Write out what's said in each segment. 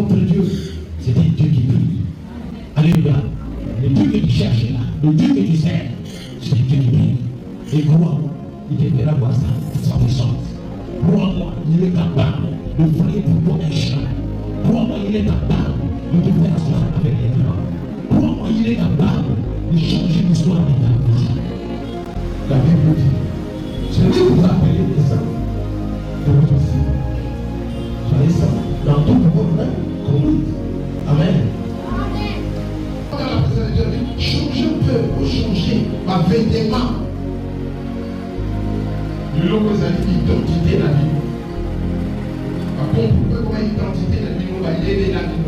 Notre Dieu, c'est un Dieu qui brille. Alléluia. Le Dieu que tu cherches là, le Dieu que tu sers, c'est un Dieu qui brille. Et crois-moi, il te fera voir sa puissance. Crois-moi, il est capable de frayer pour toi un chemin. Crois-moi, il est capable de te faire ça avec les mains. Crois-moi, il est capable de changer l'histoire de ta vie. La Bible dit, celui que vous appelez les saints, de votre vie. Soyez saints dans tout le monde même, conduite. Amen. Changer un peu pour changer ma vêtement. De l'eau que vous avez identité dans la vie. Par contre, pourquoi identité dans la vie, on va y aider la vie.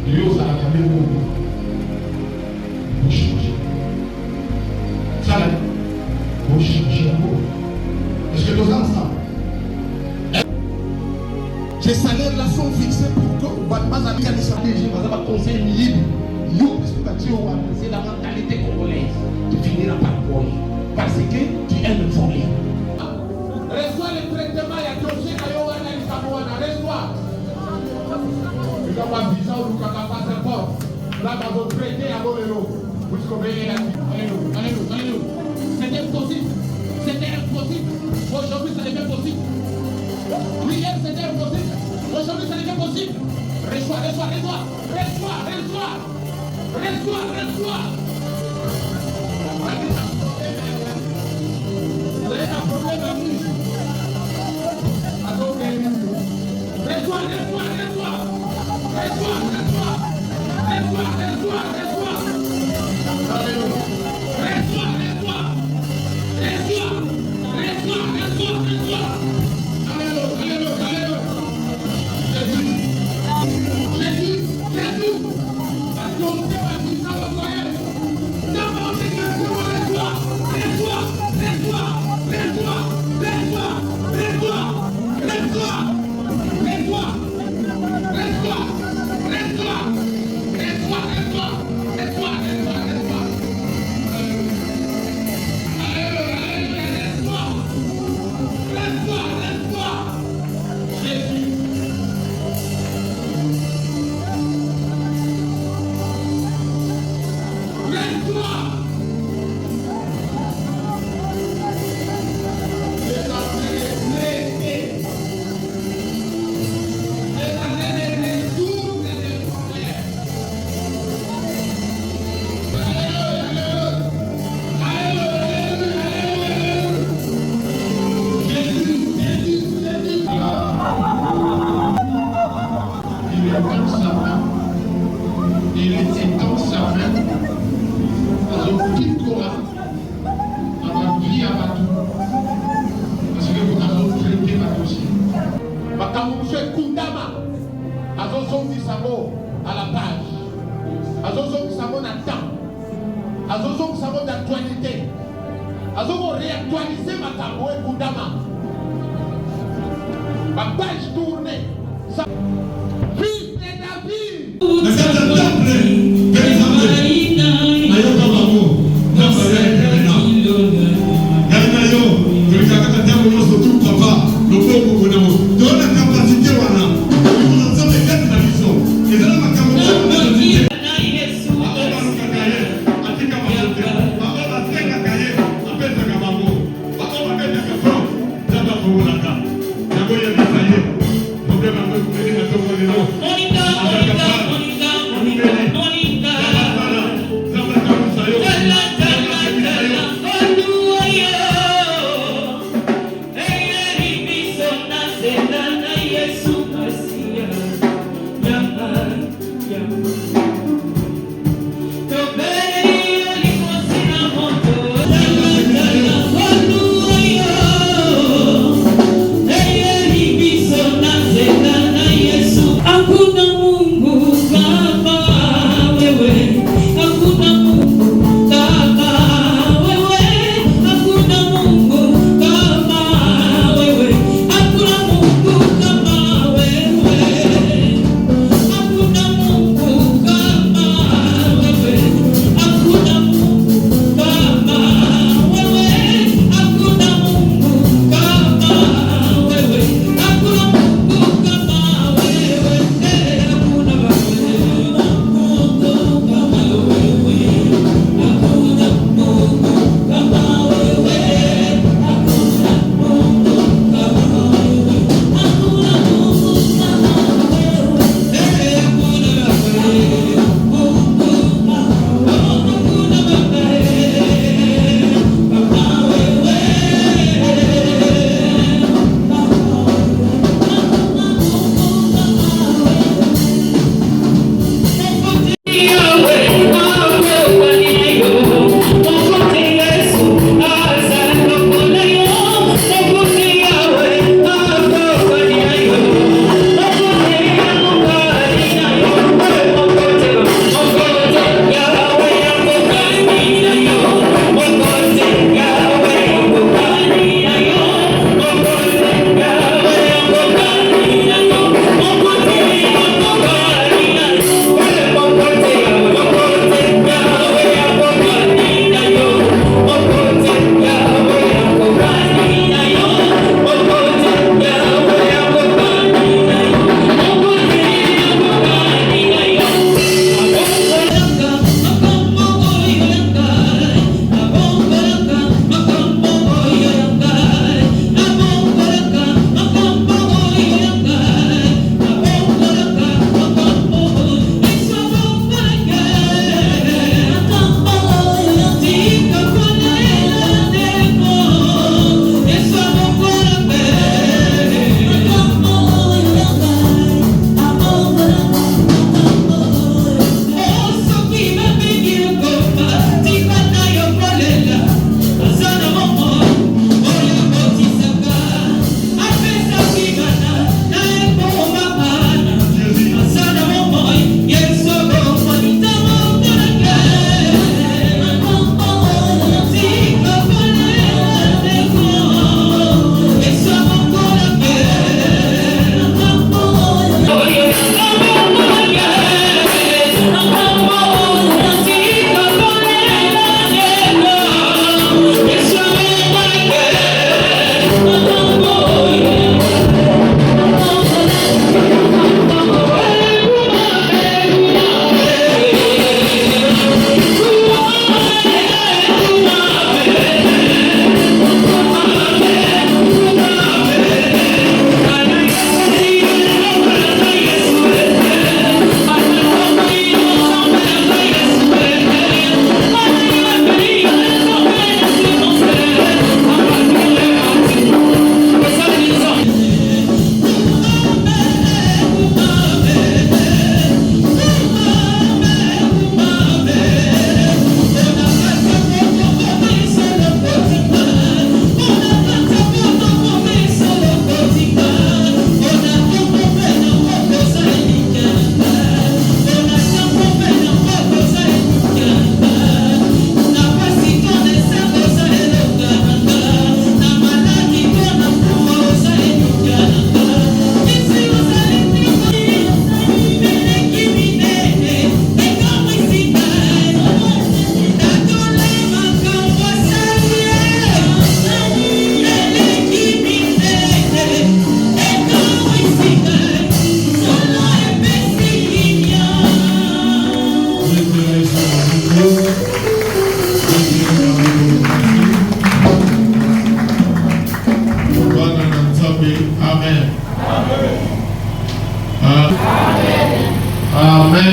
De l'eau, ça va faire pour changer. Ça là, pour changer un peu. Est-ce que nous avons ça? Ces salaires-là sont fixés pour que vous ne pas aller à l'Israël, vous avez un conseil libre. C'est la mentalité congolaise. Tu finiras par mourir. Parce que tu aimes voler. Reçois le traitement, il y a dossier à Yowana et Samoana. Reçois. Tu n'as pas visa ou tu n'as pas passeport. Là, tu vas traiter à Bolero. Vous savez, alléluia. C'était impossible. C'était impossible. Aujourd'hui, ça devient possible. Hier, c'était impossible. Aujourd'hui, ça devient possible. Reçois. Reçois. Vous avez un problème à vous. Reçois.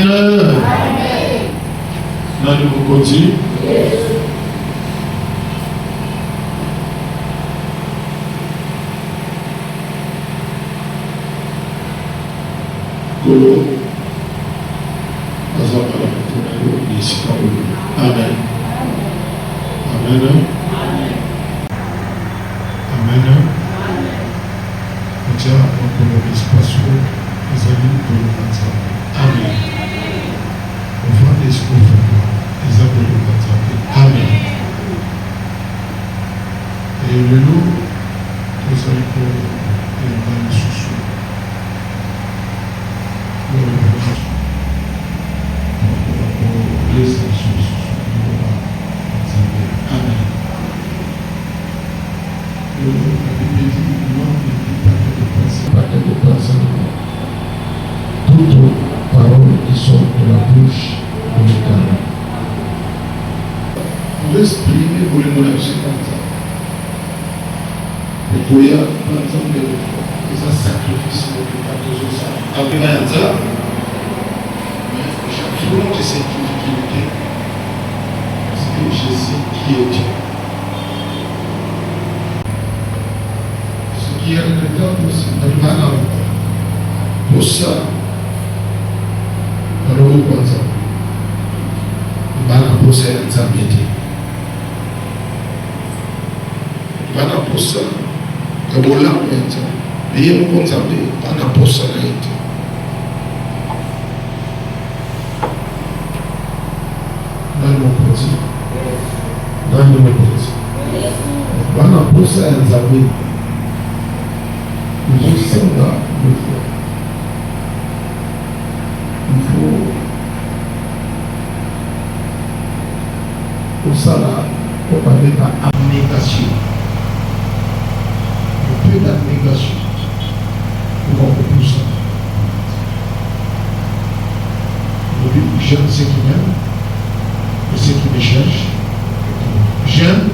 Amen. Dans le nouveau continue. Amen. Amen. Amen. Amen. Encore l'espace les amis de l'État. Amen. On va l'espace les amis de l'État. Amen. Et le nom, nous allons pour les sous. Les sous. Amen. La Bible dit, non, ne dit pas que de personnes. Toutes paroles qui sortent de la bouche de l'Éternel. L'esprit est pour les monarchies comme ça. Et pour y avoir, par exemple, des sacrifices de la chose. Après ça, chaque fois que je sais qui est, parce que je sais qui est Dieu. Ce qui est le temps aussi, pour ça, alors quoi ça? Bana pour ça, ça m'aide. Bana pour ça, comme on l'a maintenant. Mais il y a un compte bana pour ça là été. Dans le côté, bana pour ça, ça m'aide. Il faut pour ça là, on parler d'abnégation. Un peu d'abnégation. Pour qu'on peut ça. J'aime ceux qui m'aiment, et ceux qui me cherchent. J'aime,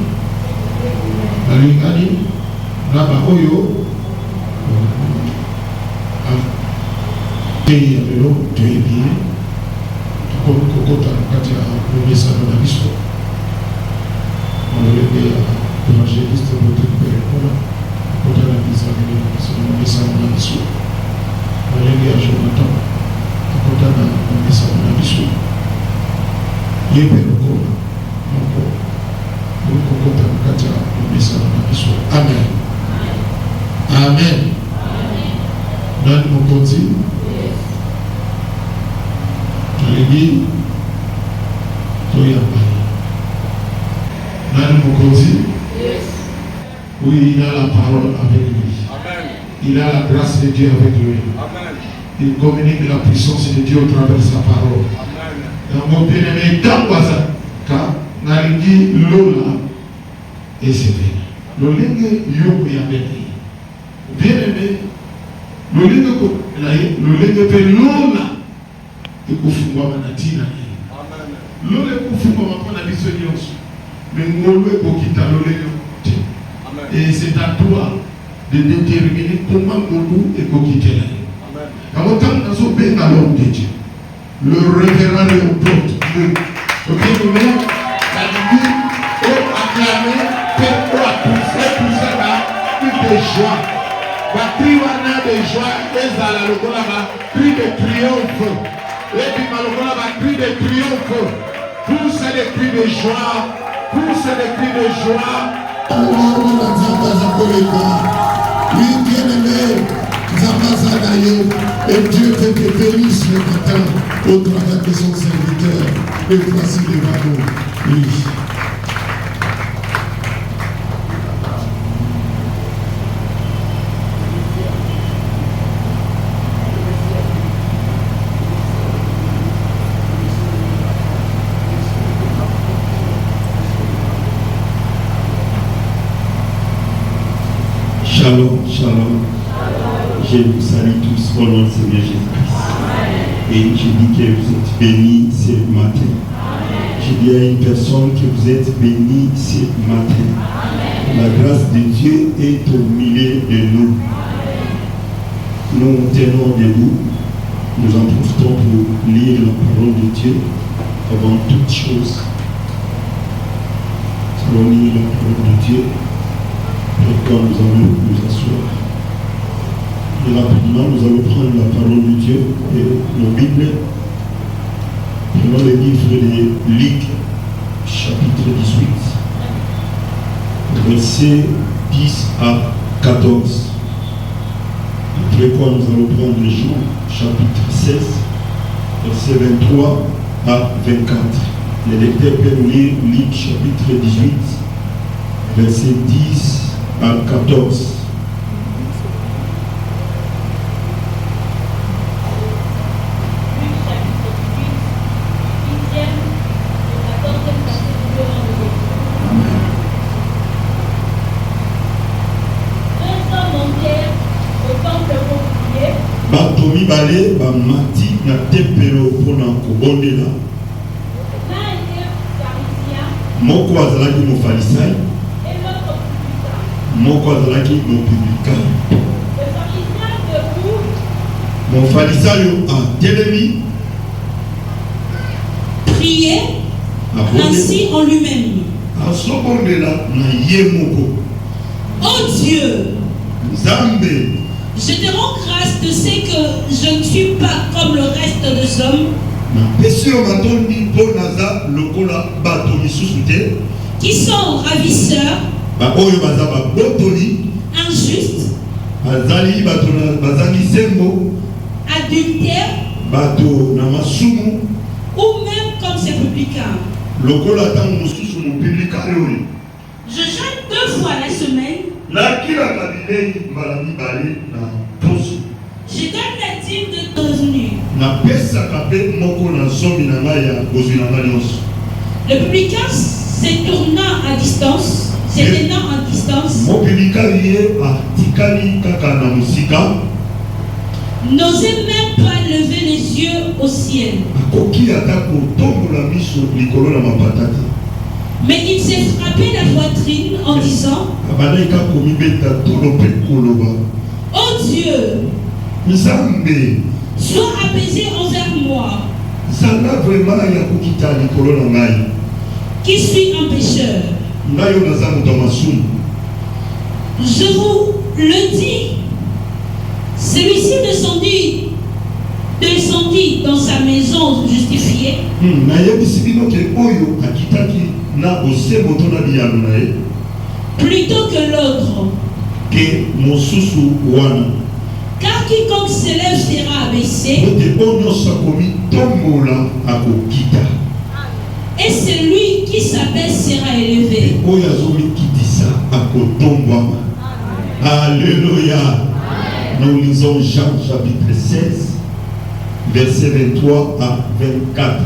la Lingani, la Bahoyo, pays avec l'eau, tu es bien, comme Kokota, quand il y a un premier salon à l'histoire. On a levé à l'évangéliste pour récupérer le quand on a dit ça, on a salon à l'histoire. On a levé à Jonathan, quand on a mis salon à l'histoire. Il y a bien encore, pour Kokota, quand il y a un premier salon à l'histoire. Amen. Amen. Dans mon côté, je l'ai dit, tu es dans mon côté, oui, il a la parole avec lui. Amen. Il a la grâce de Dieu avec lui. Amen. Il communique la puissance de Dieu au travers de sa parole. Amen. Dans mon bien-aimé, car Naringi Lola et c'est vrai. Le lingue Yoko Yabeti. Bien-aimé, le lingue pe Lola et Koufouwa Manatina. Amen. Lola Koufouwa Manatina Nyonso. Mais Ngolo et Kokita Lola. Et c'est à toi de déterminer comment Ngolo et Kokita. Amen. Quand on tente dans ce pays à l'homme de Dieu, le révérend Léopold, le bien-aimé, a dit, oh, acclamé, pour pousser là, plus de joie. La triwana de joie, les ala le golaba, cri de triomphe. Et puis malheureusement, la cri de triomphe. Pousse des cris de joie, pousse des cris de joie. Oui, bien-aimé, et Dieu te bénisse ce matin au travers de son serviteur. Et voici devant nous. Oui. Shalom, shalom. Je vous salue tous au nom du Seigneur Jésus-Christ. Et je dis que vous êtes bénis ce matin. Je dis à une personne que vous êtes bénis ce matin. La grâce de Dieu est au milieu de nous. Nous tenons debout nous en profitons pour lire la parole de Dieu avant toute chose. Nous allons lire la parole de Dieu, pourquoi nous allons nous asseoir. Et rapidement, nous allons prendre la parole de Dieu et nos Bibles. Prenons le livre de Luc, chapitre 18, versets 10 à 14. Après quoi nous allons prendre Jean, chapitre 16, versets 23 à 24. Les lecteurs peuvent nous lire Luc, chapitre 18, versets 10 à 14. Mibale bamati na tempelo mpona kobondela moko azalaki mofarisai moko azalaki mopublika. Mofarisayo atelemi priait ainsi en lui-même. asobondela na ye moko. Oh Dieu, Nzambe, je te rends grâce de ce que je ne suis pas comme le reste des hommes qui sont ravisseurs, injustes, adultères ou même comme ces publicains. Je jeûne 2 fois la semaine. Je donne la dîme de revenu. Le publicain s'étonnant à distance, n'osait même pas lever les yeux au ciel. Mais il s'est frappé la poitrine en disant: Oh Dieu, sois apaisé envers moi, qui suis un pécheur. Je vous le dis, celui-ci descendit dans sa maison justifiée. Plutôt que l'autre. Car quiconque s'élève sera abaissé, et celui qui s'abaisse sera élevé. Alléluia. Nous lisons Jean chapitre 16, versets 23 à 24.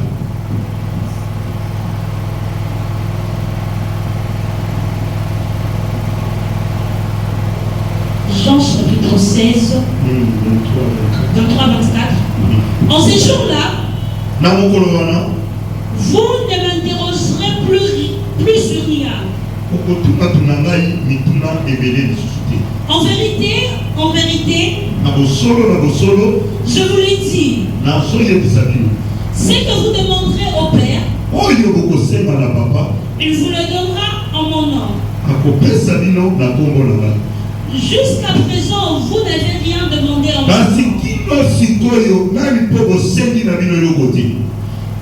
Jean chapitre 16, 23 à 24. En ces jours-là, vous ne m'interrogerez plus sur rien. En vérité, je vous le dis, ce que vous demanderez au Père, il vous le donnera en mon nom. Jusqu'à présent, vous n'avez rien demandé en mon nom.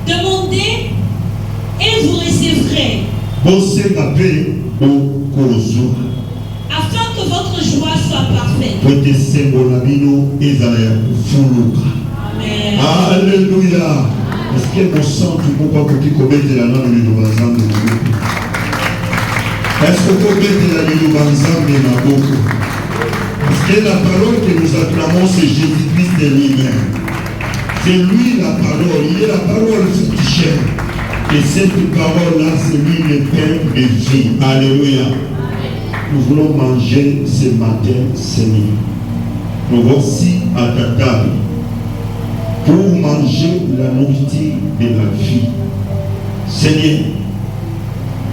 Demandez et vous recevrez, afin que votre joie soit parfaite. Amen. Alléluia. Est-ce que mon sang du mot pas que commettre la langue de nos ensemble? Est-ce que vous mettez la langue de nos ensemble? Parce que la parole que nous acclamons, c'est Jésus-Christ de lui-même. C'est lui la parole, il est la parole fructifère. Et cette parole-là, c'est lui le Père de vie. Alléluia. Nous voulons manger ce matin, Seigneur. Nous voici à ta table pour manger la nourriture de la vie. Seigneur,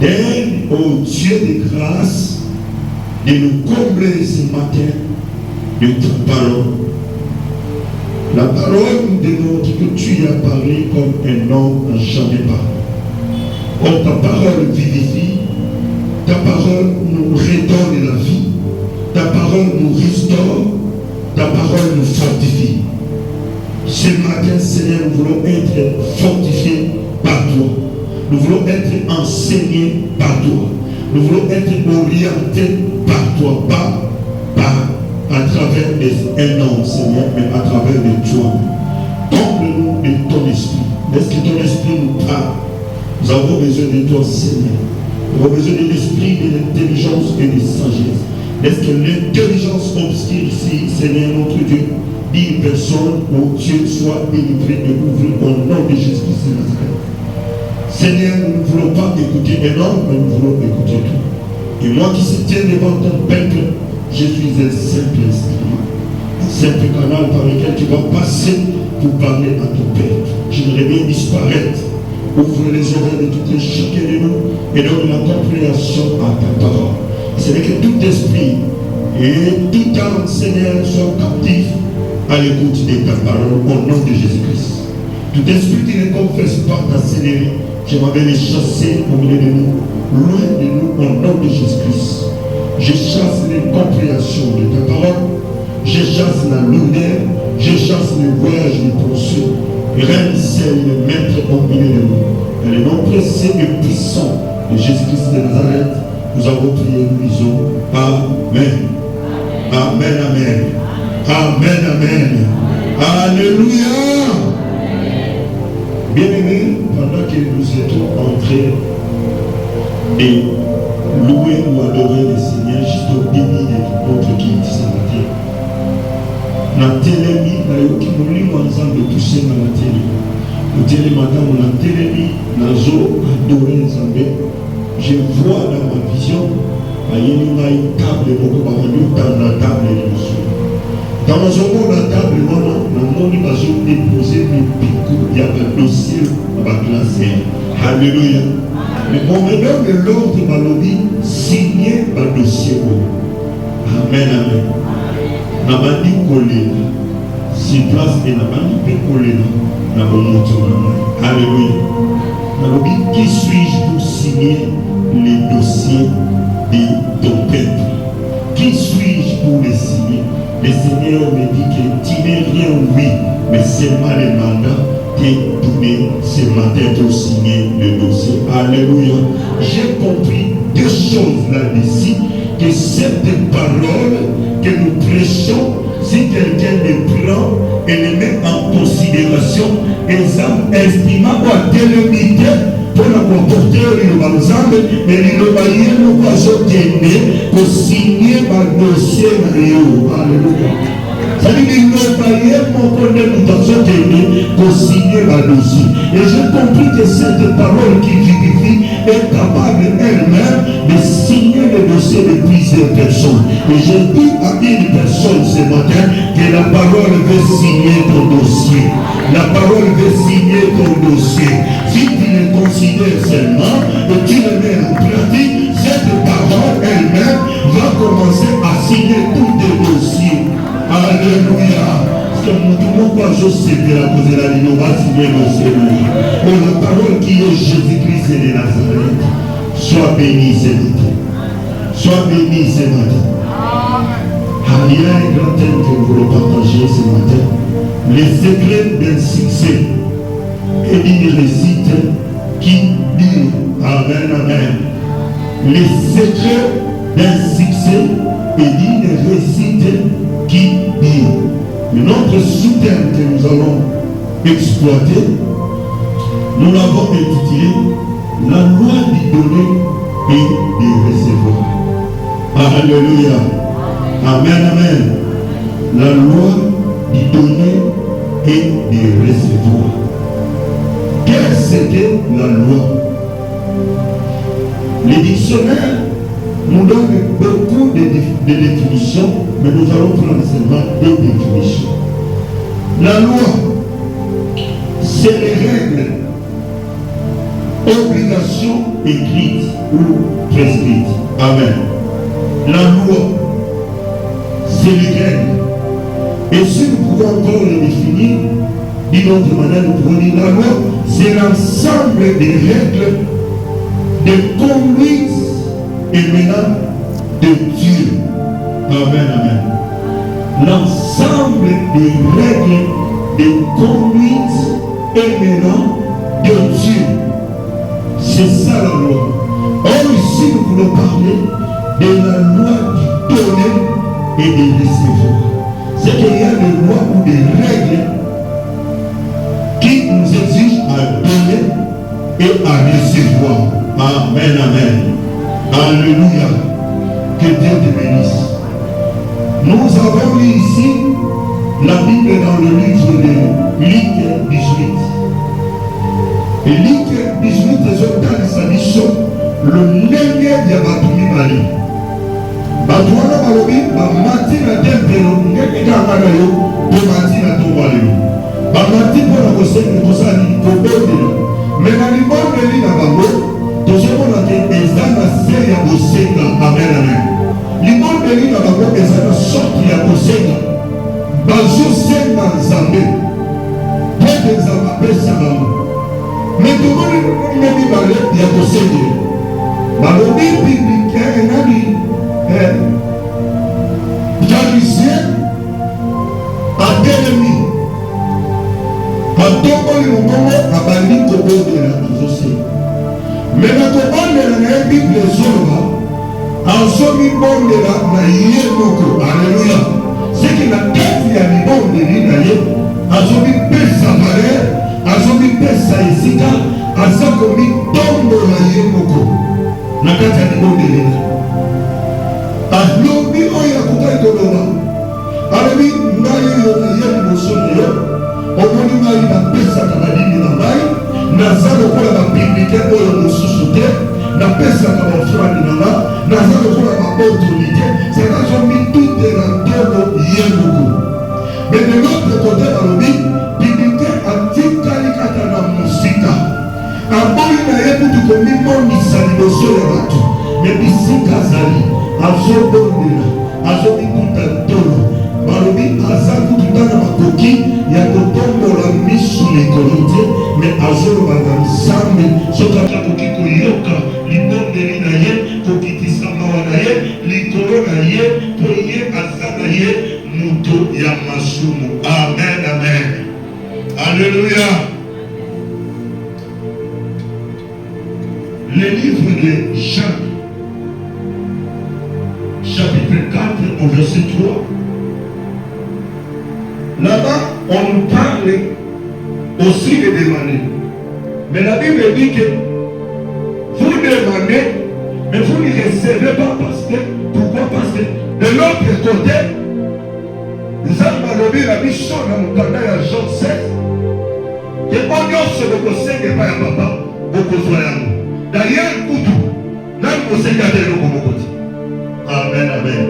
donne au Dieu de grâce de nous combler ce matin de ta parole. La parole nous démontre que tu as parlé comme un homme n'a jamais parlé. Or ta parole vivifie, ta parole nous redonne la vie, ta parole nous restaure, ta parole nous fortifie. Ce matin, Seigneur, nous voulons être fortifiés par toi. Nous voulons être enseignés par toi. Nous voulons être orientés par toi, pas à travers un homme, Seigneur, mais à travers toi. Comble-nous de ton esprit. Laisse que ton esprit nous parle. Nous avons besoin de toi, Seigneur. Nous avons besoin de l'esprit, de l'intelligence et de la sagesse. Laisse que l'intelligence obscure ici, Seigneur, notre Dieu, d'une personne où Dieu soit délivré et ouvert au nom de Jésus-Christ de Nazareth. Seigneur, nous ne voulons pas écouter un homme, mais nous voulons écouter toi. Et moi qui se tiens devant ton peuple, je suis un simple instrument, un simple canal par lequel tu vas passer pour parler à ton peuple. J'aimerais bien disparaître. Ouvre les oreilles de tout et chacun de nous et donne la compréhension à ta parole. C'est que tout esprit et tout âme, Seigneur, soit captif à l'écoute de ta parole au nom de Jésus-Christ. Tout esprit qui ne confesse pas ta Seigneurie, je m'avais les chasser au milieu de nous, loin de nous au nom de Jésus-Christ. Je chasse l'incompréhension de ta parole, je chasse la lourdeur, je chasse le voyage de pensée. Règne seul le maître au milieu de nous. Dans le nom précieux et puissant de Jésus-Christ de Nazareth, nous avons prié, nous disons Amen. Amen, Amen. Amen, Amen. Alléluia. Bien-aimés, pendant que nous étions en train de louer ou adorer le Seigneur, juste au début de notre culte ce matin, na telemi na yoki molimo nzambe tusema na telemi utele madamu na telemi nazo adorer nzambe. Je vois dans ma vision ayeni ngai table moko bakangi dans la table de monsieur dans nazomona table wana namoni bazo déposer mipiku ya badossier na baklasse. Alléluia. Mais mon meneur de l'ordre balobi signer badossier. Amen, amen. Nabandi kolela si place et nabandi pe kolela na bomoto na. Alléluia. Nabobi, qui suis-je pour signer les dossiers de ton peuple? Qui suis-je pour les signer? Le Seigneur me dit que tu n'es rien, oui, mais seulement le mandat t'est donné ce matin pour signer le dossier. Alléluia. J'ai compris deux choses là-dessus, que cette parole que nous prêchons, si quelqu'un les prend et les met en considération, estimant à telle unité pour la comporter le balzame, mais le bailleur nous va se tenir pour signer ma dossier. Alléluia. C'est-à-dire que le bailleur mon connaît nous va se tenir pour signer ma dossier. Et j'ai compris que cette parole qui vivifie est capable elle-même de signer le dossier de plusieurs personnes. Et je dis à une personne ce matin que la parole veut signer ton dossier. La parole veut signer ton dossier. Si tu le considères seulement et tu le mets en pratique, cette parole elle-même va commencer à signer tous tes dossiers. Alléluia. Parce que tout le monde va juste la cause de la vie, on va signer le dossier. Mais la parole qui est Jésus-Christ de Nazareth, sois béni ce matin. Sois béni ce matin. Il y a un grand thème que nous voulons partager ce matin. Les secrets d'un succès et d'une réussite qui dit Amen, Amen. Les secrets d'un succès et d'une réussite qui dit. Notre sous-thème que nous allons exploiter, nous l'avons intitulé La loi du donner et du recevoir. Alléluia. Amen, Amen. La loi du donner et du recevoir. Qu'est-ce que la loi? Les dictionnaires nous donnent beaucoup de définitions, mais nous allons prendre seulement deux définitions. La loi, c'est les règles, obligations écrites ou prescrites. Amen. La loi, c'est les règles Et si nous pouvons encore le définir, d'une autre manière, nous pouvons dire la loi, c'est l'ensemble des règles de conduite émanant de Dieu. Amen, amen. L'ensemble des règles de conduite émanant de Dieu. C'est ça la loi. Or ici, nous voulons parler de la loi du donner et de recevoir. C'est qu'il y a des lois ou des règles qui nous exigent à donner et à recevoir. Amen, amen. Alléluia. Que Dieu te bénisse. Nous avons lu ici la Bible dans le livre de Luc 18. Et Luc 18, les mission, le lenge ya batumi bali. Batuana balobi, bamati na tempelo, ngeke kanga na yo, bamati na tombale. Bamati pona kosenge kosani kobodela. Mena libondeli na bango, tozomona ke eza na se ya kosenga. Amen, amen. Libondeli na bango eza na sorti ya kosenga. Bazosenga Nzambe. Pete Nzambe apesa bango. Mais comment les balais y a possédé? Balobi biblique et nani pharisien a télémi a tombé le moment à bali kobo de la possédé. Mais la commande de la Bible zola a somi bon de la naïe moko. Alléluia. C'est que la tête y a mis bon de l'inaïe a somi pesa valeur. Azomi pesa esika azakomi tombo na ye moko na kati ya libondeli alobi oyo akokaki koloba alobi ngai oyo naye liboso na yo omoni ngai napesaka balimi na ngai naza lokola babiblike oyo mosusu te napesaka bafrani na nga naza lokola baautorité seka azomi tute na ntongo ye moko mais de l'autre côté balobi atikali kata na musika aboyi na ye kutu komimonisa liboso ya bato me bisika azali azobondela azobikuta ntolo balobi aza kutu tana makoki ya kotombola misu likolo te me azoloba na Nzambe soki akoki koyoka libondeli na ye kokitisa mawa na ye likolo na ye po ye aza na ye moto ya masumu. Amen, amen. Alléluia. Le livre de Jean, chapitre 4 au verset 3. Là-bas, on nous parle aussi de demander. Mais la Bible dit que vous demandez, mais vous ne recevez pas parce que, pourquoi? Parce que de l'autre côté, Nzambe alobi la mission na mukanda ya Jean 16. Et on nyonso bokosenge pa ya papa bokozwa yango. D'ailleurs kutu nani bosenga te eloko moko te. Amen, amen.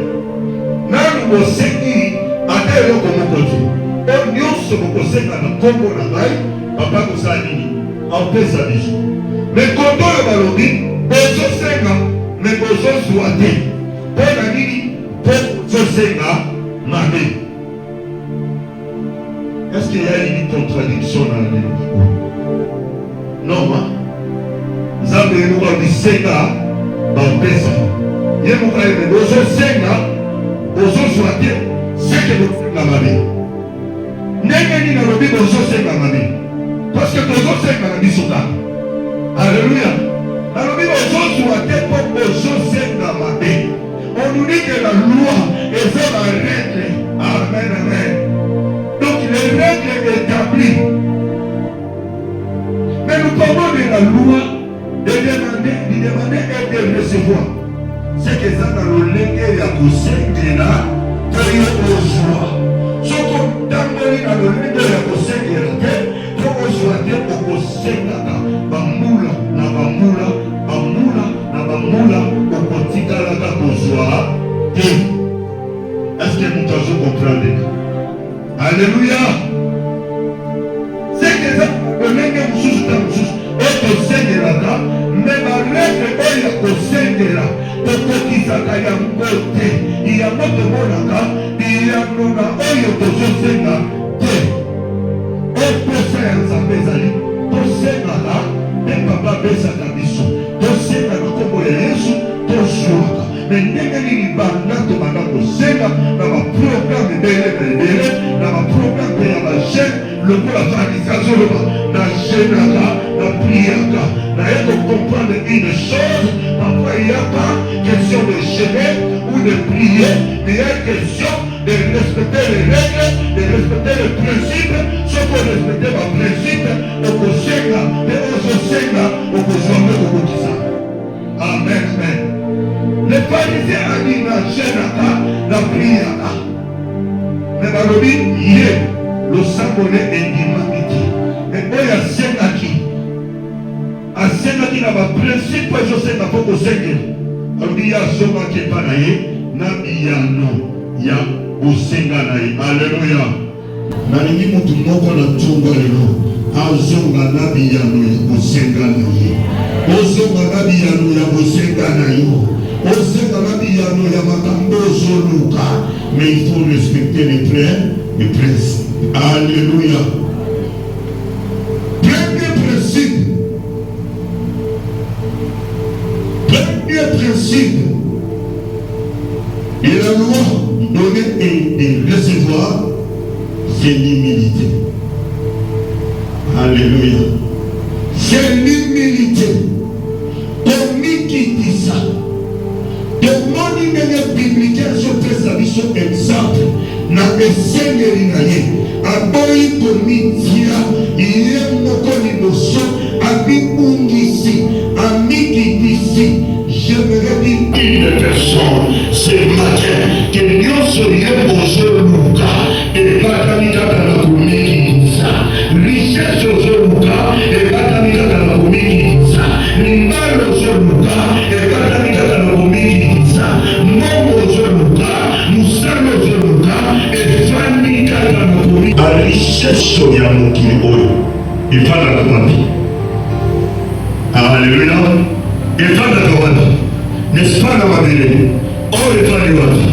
Nani bosengi ate eloko moko te. O nyonso bokosenga na kombo na ngai papa kosala nini apesa biso. Mais koto oyo balobi bozosenga me bozozwa te. Mpo na nini? Mpo bozosenga mabe. Est-ce qu'il y a une contradiction dans la Bible? Non, hein? Nzambe yemuka bisenga bapesa. Yemuka yeme bozosenga bozozwa te seke bosenga mabe. Ndenge nini nalobi bozosenga mabe? Parce que bozosenga na biso kaka. Alléluia. Nalobi bozozwa te mpo bozosenga mabe. On nous dit que la loi est la règle. Amen, amen. Donc les règles établies. Mais nous parlons de la loi de demander et de recevoir. C'est que ça dans le lenge ya kosengela toyo ozwa. Soko tangoli na le lenge ya kosengela te to ozwa te okosengaka bambula na bambula bambula na bambula okotikalaka kozwa te. Est-ce que nous t'avons compris? Alléluia. C'est que ça, on est que vous et kosengela, mais la règle est la kosengela. Toko kisaka ya mbote, ya mbote monaka, liano na oyo tozosenga te. Oposa ya Nzambe ezali tosengaka nde Papa apesaka biso. Tosenga na kombo ya Yesu tozwaka. Me ndenge nini banda tobanda kosenga na baprograme ebele na ebele na baprograme ya bajeune lokola Francis azoloba na jenaka na priaka na ye comprendre une chose. Parfois il n'y a pas question de jeûner ou de prier, mais il y a question de respecter les règles, de respecter les principes. Ce qu'on respecte les principes, on peut senga, mais on se senga, on peut jouer au quotidien. Amen, amen. Les pharisiens ont dit na jenaka na priaka. Mais balobi ye le sambone endimamiti. Et oyo asengaki asengaki na baprincipe ezosenga mpo kosengela. Alobi ye azongaki epa na ye na biyano ya kosenga na ye. Alleluya. Nalingi mutu moko na ntongo lelo azonga na biyano ya kosenga na ye. Ozonga na biyano ya kosenga na yo. Ozonga na biyano ya makambo ozoluka. Mais il faut respecter les principes. Alléluia. Premier principe. Premier principe. Et la loi donner et recevoir, c'est l'humilité. Alléluia. C'est l'humilité. Comme qui dit ça. De mon numéro biblique, je fais sa mission exemple. Na esengeli na ye aboyi komitia iye moko liboso abibungisi amikitisi. J'aimerais dire une personne ce matin que nyonso ye bozoluka ebakami kaka na komikitisa richesse ozoluka ebakami kaka na komikitisa limbala ozoluka ebakami kaka na komikitisa mbongo ozoluka musala ozoluka efandi kaka na komikitisa. A richesse ya mokili oyo efandaka wapi? Alleluia. Efandaka wapi? N'est-ce pas na mabele oyo efandi wapi?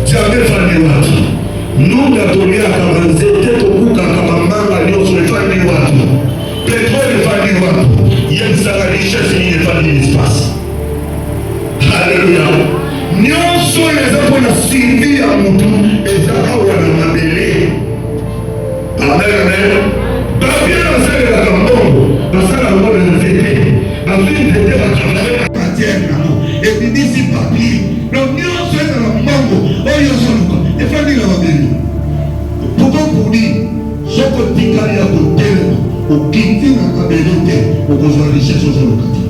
Jambe efandi wapi? Nunda toliaka banzete tokukaka bambanga nyonso efandi wapi? Petrole efandi wapi? Yebisaka richesse nini efandi l'espace. Alleluia. Nyonso eza mpona survie ya mutu eza awa na mabele. Amen, amen. Babie basalelaka mbongo basalaka mbongo na nzete bazwi nzete batravaille matière nango ebimisi papier. Donc nyonso eza na mbongo oyo ozoluka efandi na mabele. Pourquoi pour dire soko tikali ya kotelema okiti na mabele te okozwa richesse ozoluka te.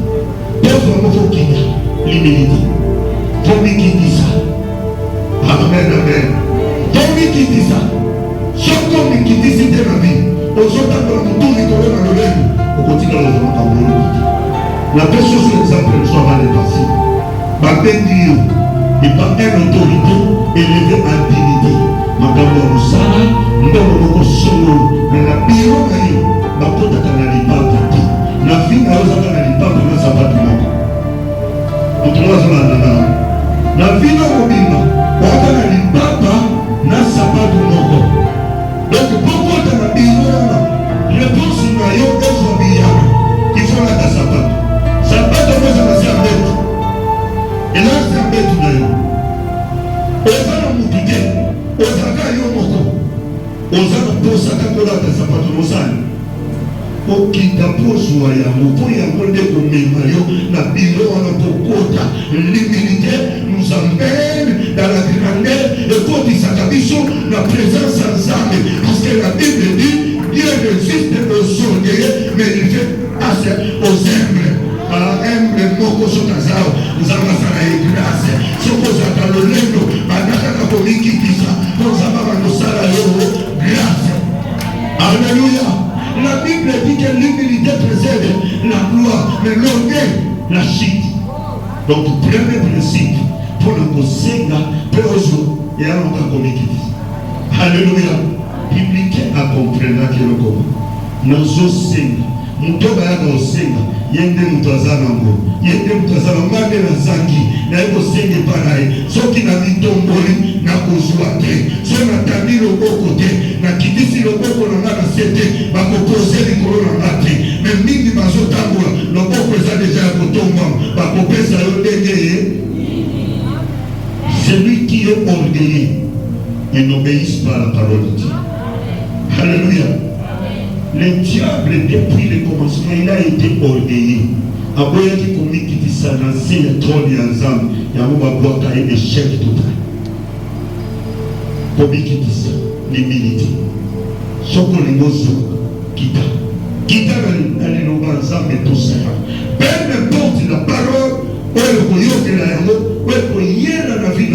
Tozo yango fokita l'humilité. Tomikitisa. Amen, amen. Tomikitisa. Soko mikitisi te na vie ozotambola mutu likolo na lolemo okotika lozolaka moloko te. La personne sur l'exemple ne soit pas dépassé. Babendi yo et pas une autorité élevée en dignité. Makambo ya mosala ndongo moko solo na biro na yo bakotaka na lipapa te. Na vie na ozaka na lipapa na sapato moko. Otomazolanda na vie na mobimba oka na lipapa na sapato moko. Donc pourquoi tu as dit non? Réponse na yo ezwa biyano. Il faut la ta sapato. Sapato moza na sambetu. Et là sambetu na yo. Oza na mutu te. Ozaka yo moko. Oza na posa kakola ta sapato mosani. Okita pozwa ya mopo ya monde komema yo na biro wana pokota. L'humilité nous emmène dans la grandeur et kotisaka biso la présence ensemble. Parce que la Bible dit Dieu résiste aux orgueilleux mais il fait face aux humbles. Humble moko sokazao nzamba sana ye grâce soko zaka lolendo banaka na komikitisa nzamba banosala yo grâce. Alléluia. La Bible dit que l'humilité préserve la gloire mais l'orgueil la chute. Donc premier principe pour le kosenga pe ozo ya longa komikitisa. Alléluia. Biblique a compris que le corps. Nous sommes Mutoba ya kosenga yende mutazanango yende mutazanango ngane na zangi na yeko senge panae soki na mitomboli na kozwa te so na tandi loboko te na kitisi loboko na nga na sete bakopose likolo na nga te me mingi bazotambola loboko eza deja ya kotomba bakopesa yo ndenge ye. Celui qui est orgueilleux, il n'obéit pas à la parole de Dieu. Alléluia. Le diable, depuis le commencement, il a été orgueilleux. Aboya qui commis qui dit ça, lancer le trône et ensemble, il y a un moment où il y a échec total. Commis qui dit ça, l'humilité. Soko les mots quitta. Quitta dans les noms ensemble et tout ça. Peu importe la parole, ou le coyote de la héros, ou le coyote de la vie,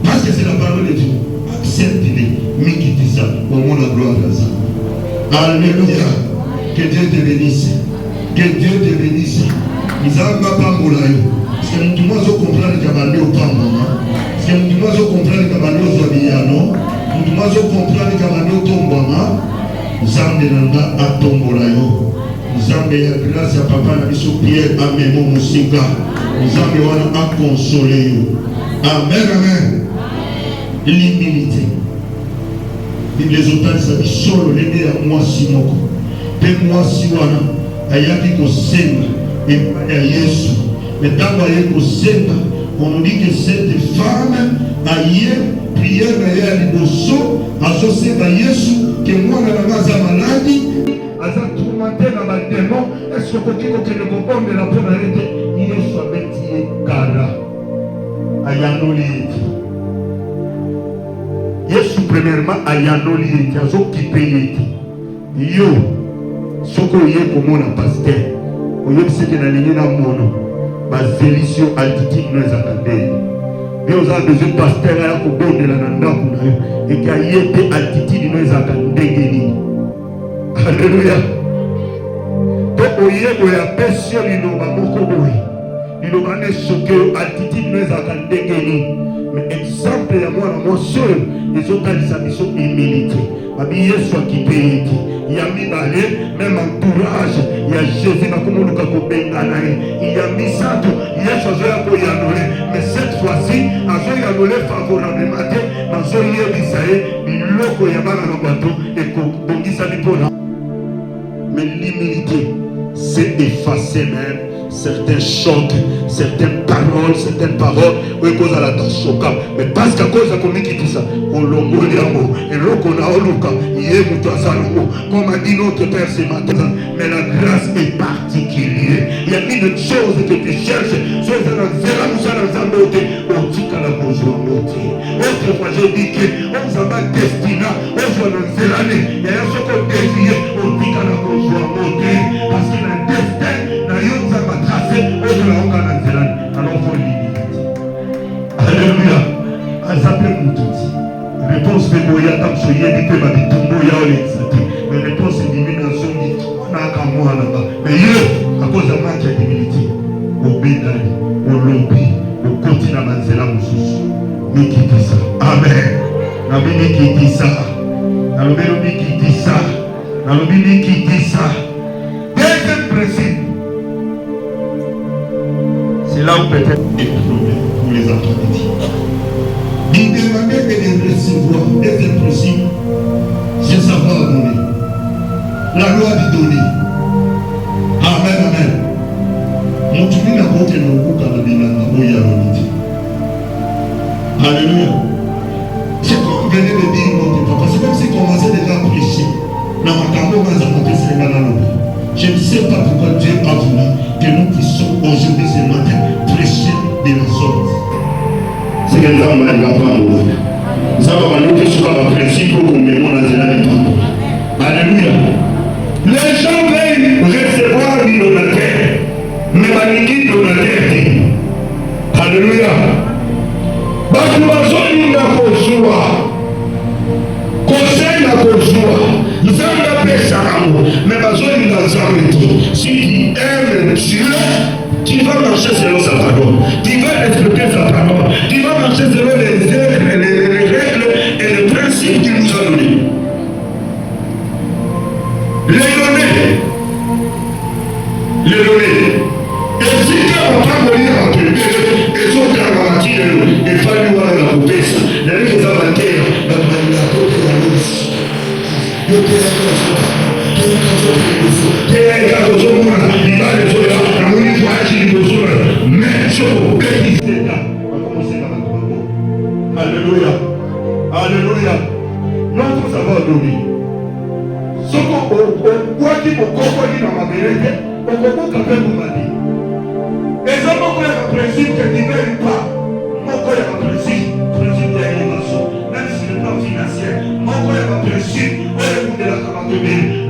parce que c'est la parole de Dieu. Accepte-les, mais qui dit ça, au monde la gloire de ça. Alléluia. Que Dieu te bénisse. Que Dieu te bénisse. Nous avons pas moulayo. Parce que nous devons comprendre que nous avons pas moulayo. Parce que nous devons comprendre que nous avons Zobiano. Nous devons comprendre que nous avons Tombama. Nous avons à Tombolayo. Nous avons grâce à Papa Nabiso Pierre à Mémo Moussika. Nous avons à consoler. Amen, amen. L'humilité. Bible zotali sabi solo lebe ya mwasi moko pe mwasi wana ayaki kosenga epai ya Yesu metango aye kosenga on nous dit que cette femme aye prière na ye ya liboso azosenga Yesu ke mwana na maza maladi aza tourmenté na badémon est-ce koki kokende kobombela mpo na ye te Yesu abeti ye kara ayanoli ete Yesu premièrement ayanoli ete azokipe ete yo soko oye komona pasteur oyebiseke na lingi na mono bazelisi yo altitude no ezaka ndenge mpe oza besoin pasteur aya kobondela na ndako na yo eke aye te altitude no ezalaka ndenge nini. Alléluia. To oyebo ya pesi yo liloba moko boye liloba nde soki oyo altitude no ezalaka ndenge nini. Mais exemple ya mwana mwasi oyo ezotalisa biso humilité babi Yesu akipe ete ya mibale même entourage ya Jésus bakomoluka kobengana ye ya misato Yesu azoya koyanole mais cette fois-ci azoyanole favorablement te bazoyebisa ye biloko ya bana na bato ekobongisami mpona. Mais l'humilité c'est effacer même certains chocs, certaines paroles, oui, cause à la choc. Mais parce qu'à cause de ça, on l'ongoliamo, et l'on a oluka, comme a dit notre Père ce matin. Mais la grâce est particulière. Il y a une chose que tu cherches, c'est autrefois j'ai dit que on s'en va destina, on s'en va zélane, il y a ce qu'on dévie, on dit qu'à la monter, parce qu'il y a un destin, dans yon ça va tracer, on va la zélane, alors faut limiter. Alléluia. Azape Moutouti. Réponse de Moya Tam Soye, dit que ma vie tombe, il y a un exaté. Mais réponse est d'élimination, on a qu'à moi là-bas. Mais à cause de manque d'humilité, au Bédali, au lobby, au continent Manzela Moussous. Miki dit ça. Amen. Nabini qui dit ça. Nabini qui dit ça. Nabini qui dit ça. Deuxième principe. C'est là où peut-être pour les autorités. Il demandait de les recevoir. Deuxième principe, c'est savoir donner. La loi dit donner. Amen, amen. Mon tu n'a pas été le coup à la binana où il y a l'unité. Alléluia. C'est comme venez de dire notre papa. C'est comme si commençait déjà à prêcher. Je ne sais pas pourquoi Dieu a voulu que nous puissions aujourd'hui ce matin prêcher de la sorte. C'est que nous avons dit après nous avons dit sur le principe qu'on met dans la Alléluia. Les gens veulent recevoir du donateur, mais pas du donateur. Alléluia. Parce que nous avons conseil à Kozoua, nous avons fait mais si tu aimes Dieu, tu vas marcher selon sa parole, tu vas respecter sa parole, tu vas marcher selon les règles et les principes qu'il nous a donnés. Les donner, Alléluia. Alléluia. Non, vous avez donné. Ce qu'on voit qui vous comprend dans ma vérité, on comprend quand même vous m'a dit. Et ça, mon frère, un principe que tu ne veux pas. Mon frère, un principe d'élévation. Même si le plan financier, mon frère, un principe, on est de la camarade.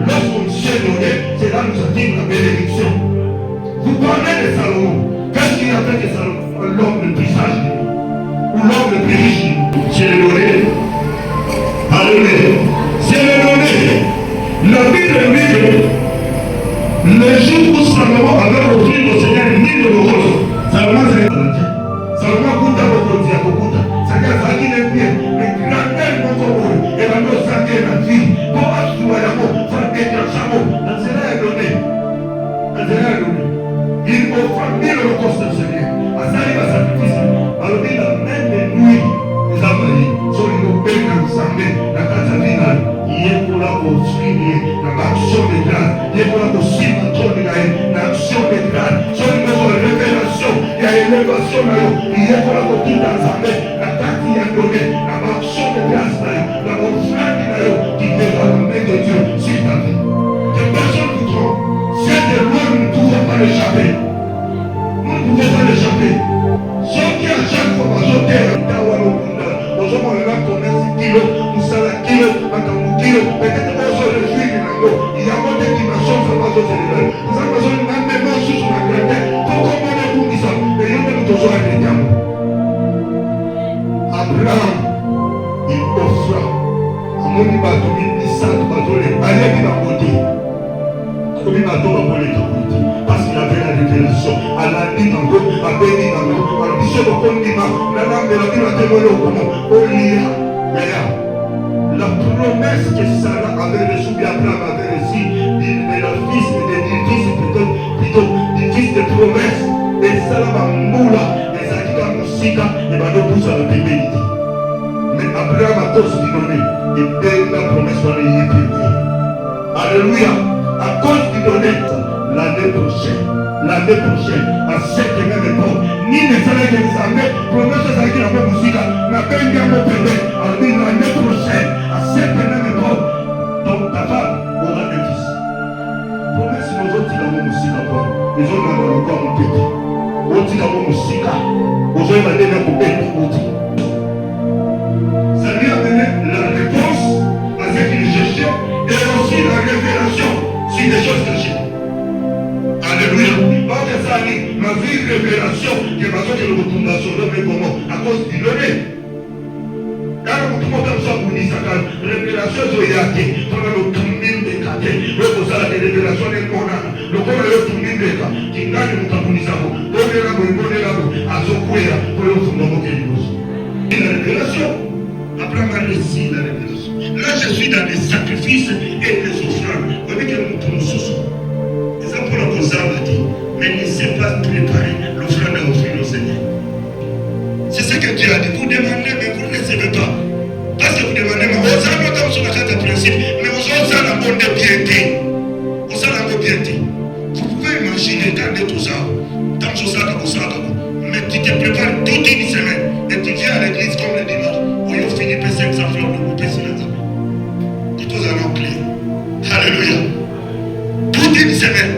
Lorsqu'on s'est donné, c'est là que nous atteignons la bénédiction. Vous parlez de Salomon. Qu'est-ce qu'il a fait de Salomon? L'homme le plus sage ou l'homme le plus riche? C'est le donné. Alléluia. C'est le donné. La Bible dit que le jour où Salomon avait offert au Seigneur 1000 euros, Salomon s'est dit, Salomon coûte à votre Dieu, c'est-à-dire ça qui est bien, mais grandeur mon corps, et la noce à la vie, pour assurer l'amour, faire être l'amour, la Seigneur est donné. La Seigneur est donné. Il offre 1000 euros au Seigneur. À ça, il va sacrifier. Alors, il a même les nuits, les amis, sur les pays ensemble, la carte finale. Il est pour la poursuivre, l'action de grâce. Il est pour la poursuivre, l'action de grâce. Sur une révélation, il y a une élévation là. Il est pour la poursuivre ensemble, la carte qui est donnée, l'action de grâce là. La offrande là, qui est dans la main de Dieu sur ta vie. Que personne ne trompe. C'est de loin, nous ne pouvons pas l'échapper. Nous ne pouvons pas l'échapper. Ceux qui à chaque fois, ceux qui à aujourd'hui, on a commencé kilo, nous sommes à kilo, maintenant kilo, peut-être qu'on se réjouit de l'anneau. Il y a moins de dimensions, ça va se célébrer. Nous avons besoin de même mémoire sur la grandeur. Pourquoi on est pour ça? Et il y a même toujours un état. Abraham, il offre à mon bateau, il s'en bateau, les balais qui va monter. Comme il va tomber parce qu'il avait la révélation. À la nuit dans l'eau, à béni dans l'eau, à la bichette au condiment, la dame de la vie a témoigné au comment. La promesse que Sarah avait reçue, Abraham avait reçue, de la fils du fils de promesse, et Sarah va mourir, et ça dit dans Moussika, et va nous pousser à la bénédiction. Mais Abraham a tous dit donné, et dès la promesse va les prier. Alléluia. À cause du donné, l'année prochaine, à cette même époque, ni les salaires des armées, promesse de la même musique, n'a pas eu un mot permis, l'année prochaine, à cette même époque, donc ta femme aura un fils. Promesse nos autres dans mon musique, les autres dans le corps, mon petit. Autres dans mon musique, aux autres dans le petit. Ça lui a donné la réponse à ce qu'il cherchait et aussi la révélation. C'est des choses cachées. Alléluia. Parce que ça dit, ma vie révélation, qui va sortir de votre fondation, mais comment? À cause du donné. Quand vous comme ça, vous dites ça, révélation, je vais y aller. Pendant le tournin des catés, le ça, la révélation des condamnes. Le corps est le tournin des cas. Qui gagne mon tabonisabo. Donnez-la-vous, à son couille, pour le fondement qui est nous. Et la révélation. Après ma récit, la révélation. Là, je suis dans les sacrifices et les offrandes. Vous voyez que nous tournons sous ça. Et ça pour la cause a dit, mais ne s'est pas préparé l'offrande à offrir au Seigneur. C'est ce que Dieu a dit. Vous demandez, mais vous ne recevez pas. Parce que vous demandez, mais vous avez notamment sur la carte de principe, mais vous avez un bon de piété. Vous avez un bon de piété. Vous pouvez imaginer, garder tout ça. Dans tout ça, mais tu te prépares toute une semaine et tu viens à l'église comme le dimanche. Où il finit par 500 francs pour couper sur les amis. Dis tous un nom clé. Alléluia. Toute une semaine.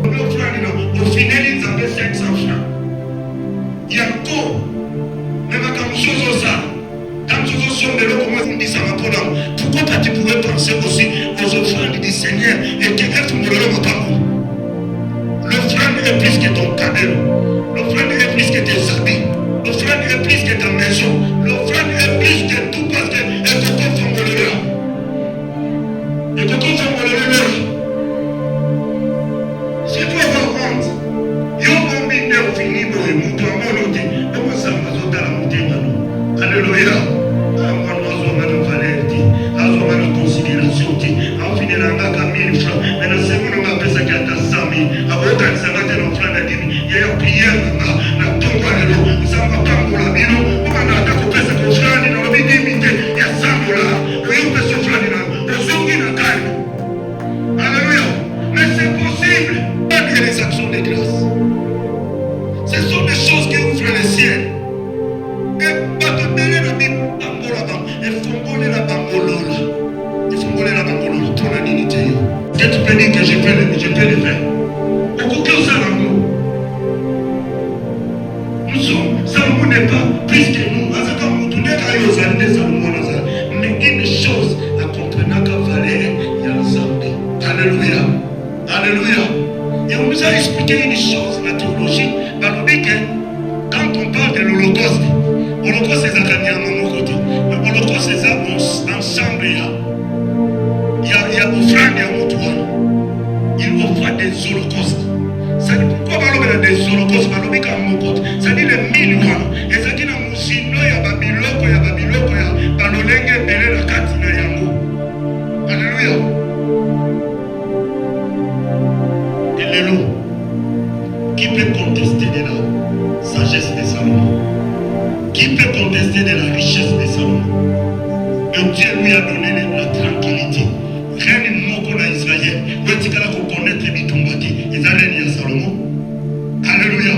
Au final, ils avaient 500 francs. Il y a encore. Même quand nous faisons ça, quand nous sommes de l'eau, comment on dit ça va pour l'homme? Pourquoi pas tu pourrais penser aussi aux offrandes du Seigneur et que être mon homme pas bon? L'offrande est plus que ton cadeau. L'offrande est plus que tes habits. L'offrande est plus que ta maison. L'offrande est plus que tout parce que et coco fongolera. Et coco fongolera. Si tu as honte, il y a un bébé au fini pour le mouton à mon côté. Comment ça va se faire la montée? Alléluia. Moi, nous avons une valeur, nous avons une considération. On finit la marque à 1000 francs. Mais la seconde, on va faire ça qui est à 100 000. Avant, quand ça va être l'offrande, il y a une prière. peux le faire. Aucun Salomon. Nous sommes, Salomon n'est pas plus que nous. Mais une chose, la comprenant qu'à Valère, il y a le Zambé. Alléluia. Alléluia. Et on nous a expliqué une chose, la théologie. Quand on parle de l'Holocauste, l'Holocauste c'est un mon côté. L'Holocauste c'est ensemble. Il y a offrande à mon toit. Il offre des holocaustes. Ça dit pourquoi on parle des holocaustes? Ça dit les millions. Et ça dit dans mon signe, il y a Babiloko, il y a Balolenge, Bele, la Katina Yango. Alléluia. Et l'élo, qui peut contester de la sagesse de Salomon? Qui peut contester de la richesse de Salomon? Et Dieu lui a donné la tranquillité. Rien de moko na Israël. Où est-ce qu'il a connaître Bitumbati? Ils allaient à Salomon. Alléluia.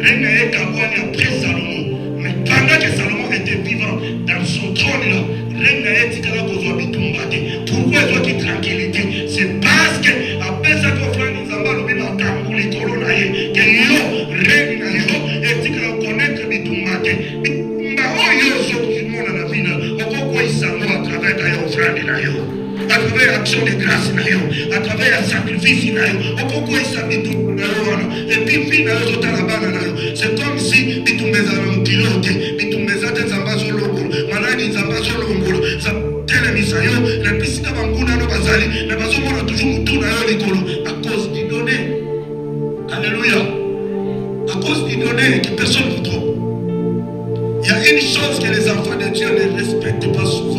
Rien n'est qu'à après Salomon. Mais pendant que Salomon était vivant dans son trône là, rien n'est qu'à Bitumbati. Pourquoi il doit qu'il tranquillité? C'est parce que après ça qu'on fait les ambas, le même temps pour les colonaïs, que yo, rien n'est yo, et qu'il a connaître Bitumbati. À travers ta offrande là yo, à travers l'action de grâce là yo, à travers le sacrifice là yo, et puis c'est comme si bitumeza na mpilote, bitumeza te zamba zolongolo, maladi zamba zolongolo, za telemisa yo, na pisika banguna no bazali, na bazomona toujours mutu na yo likolo à cause du donné. Alléluia. À cause du donné que personne ne trompe. Il y a une chose que les enfants de Dieu ne respectent pas souvent.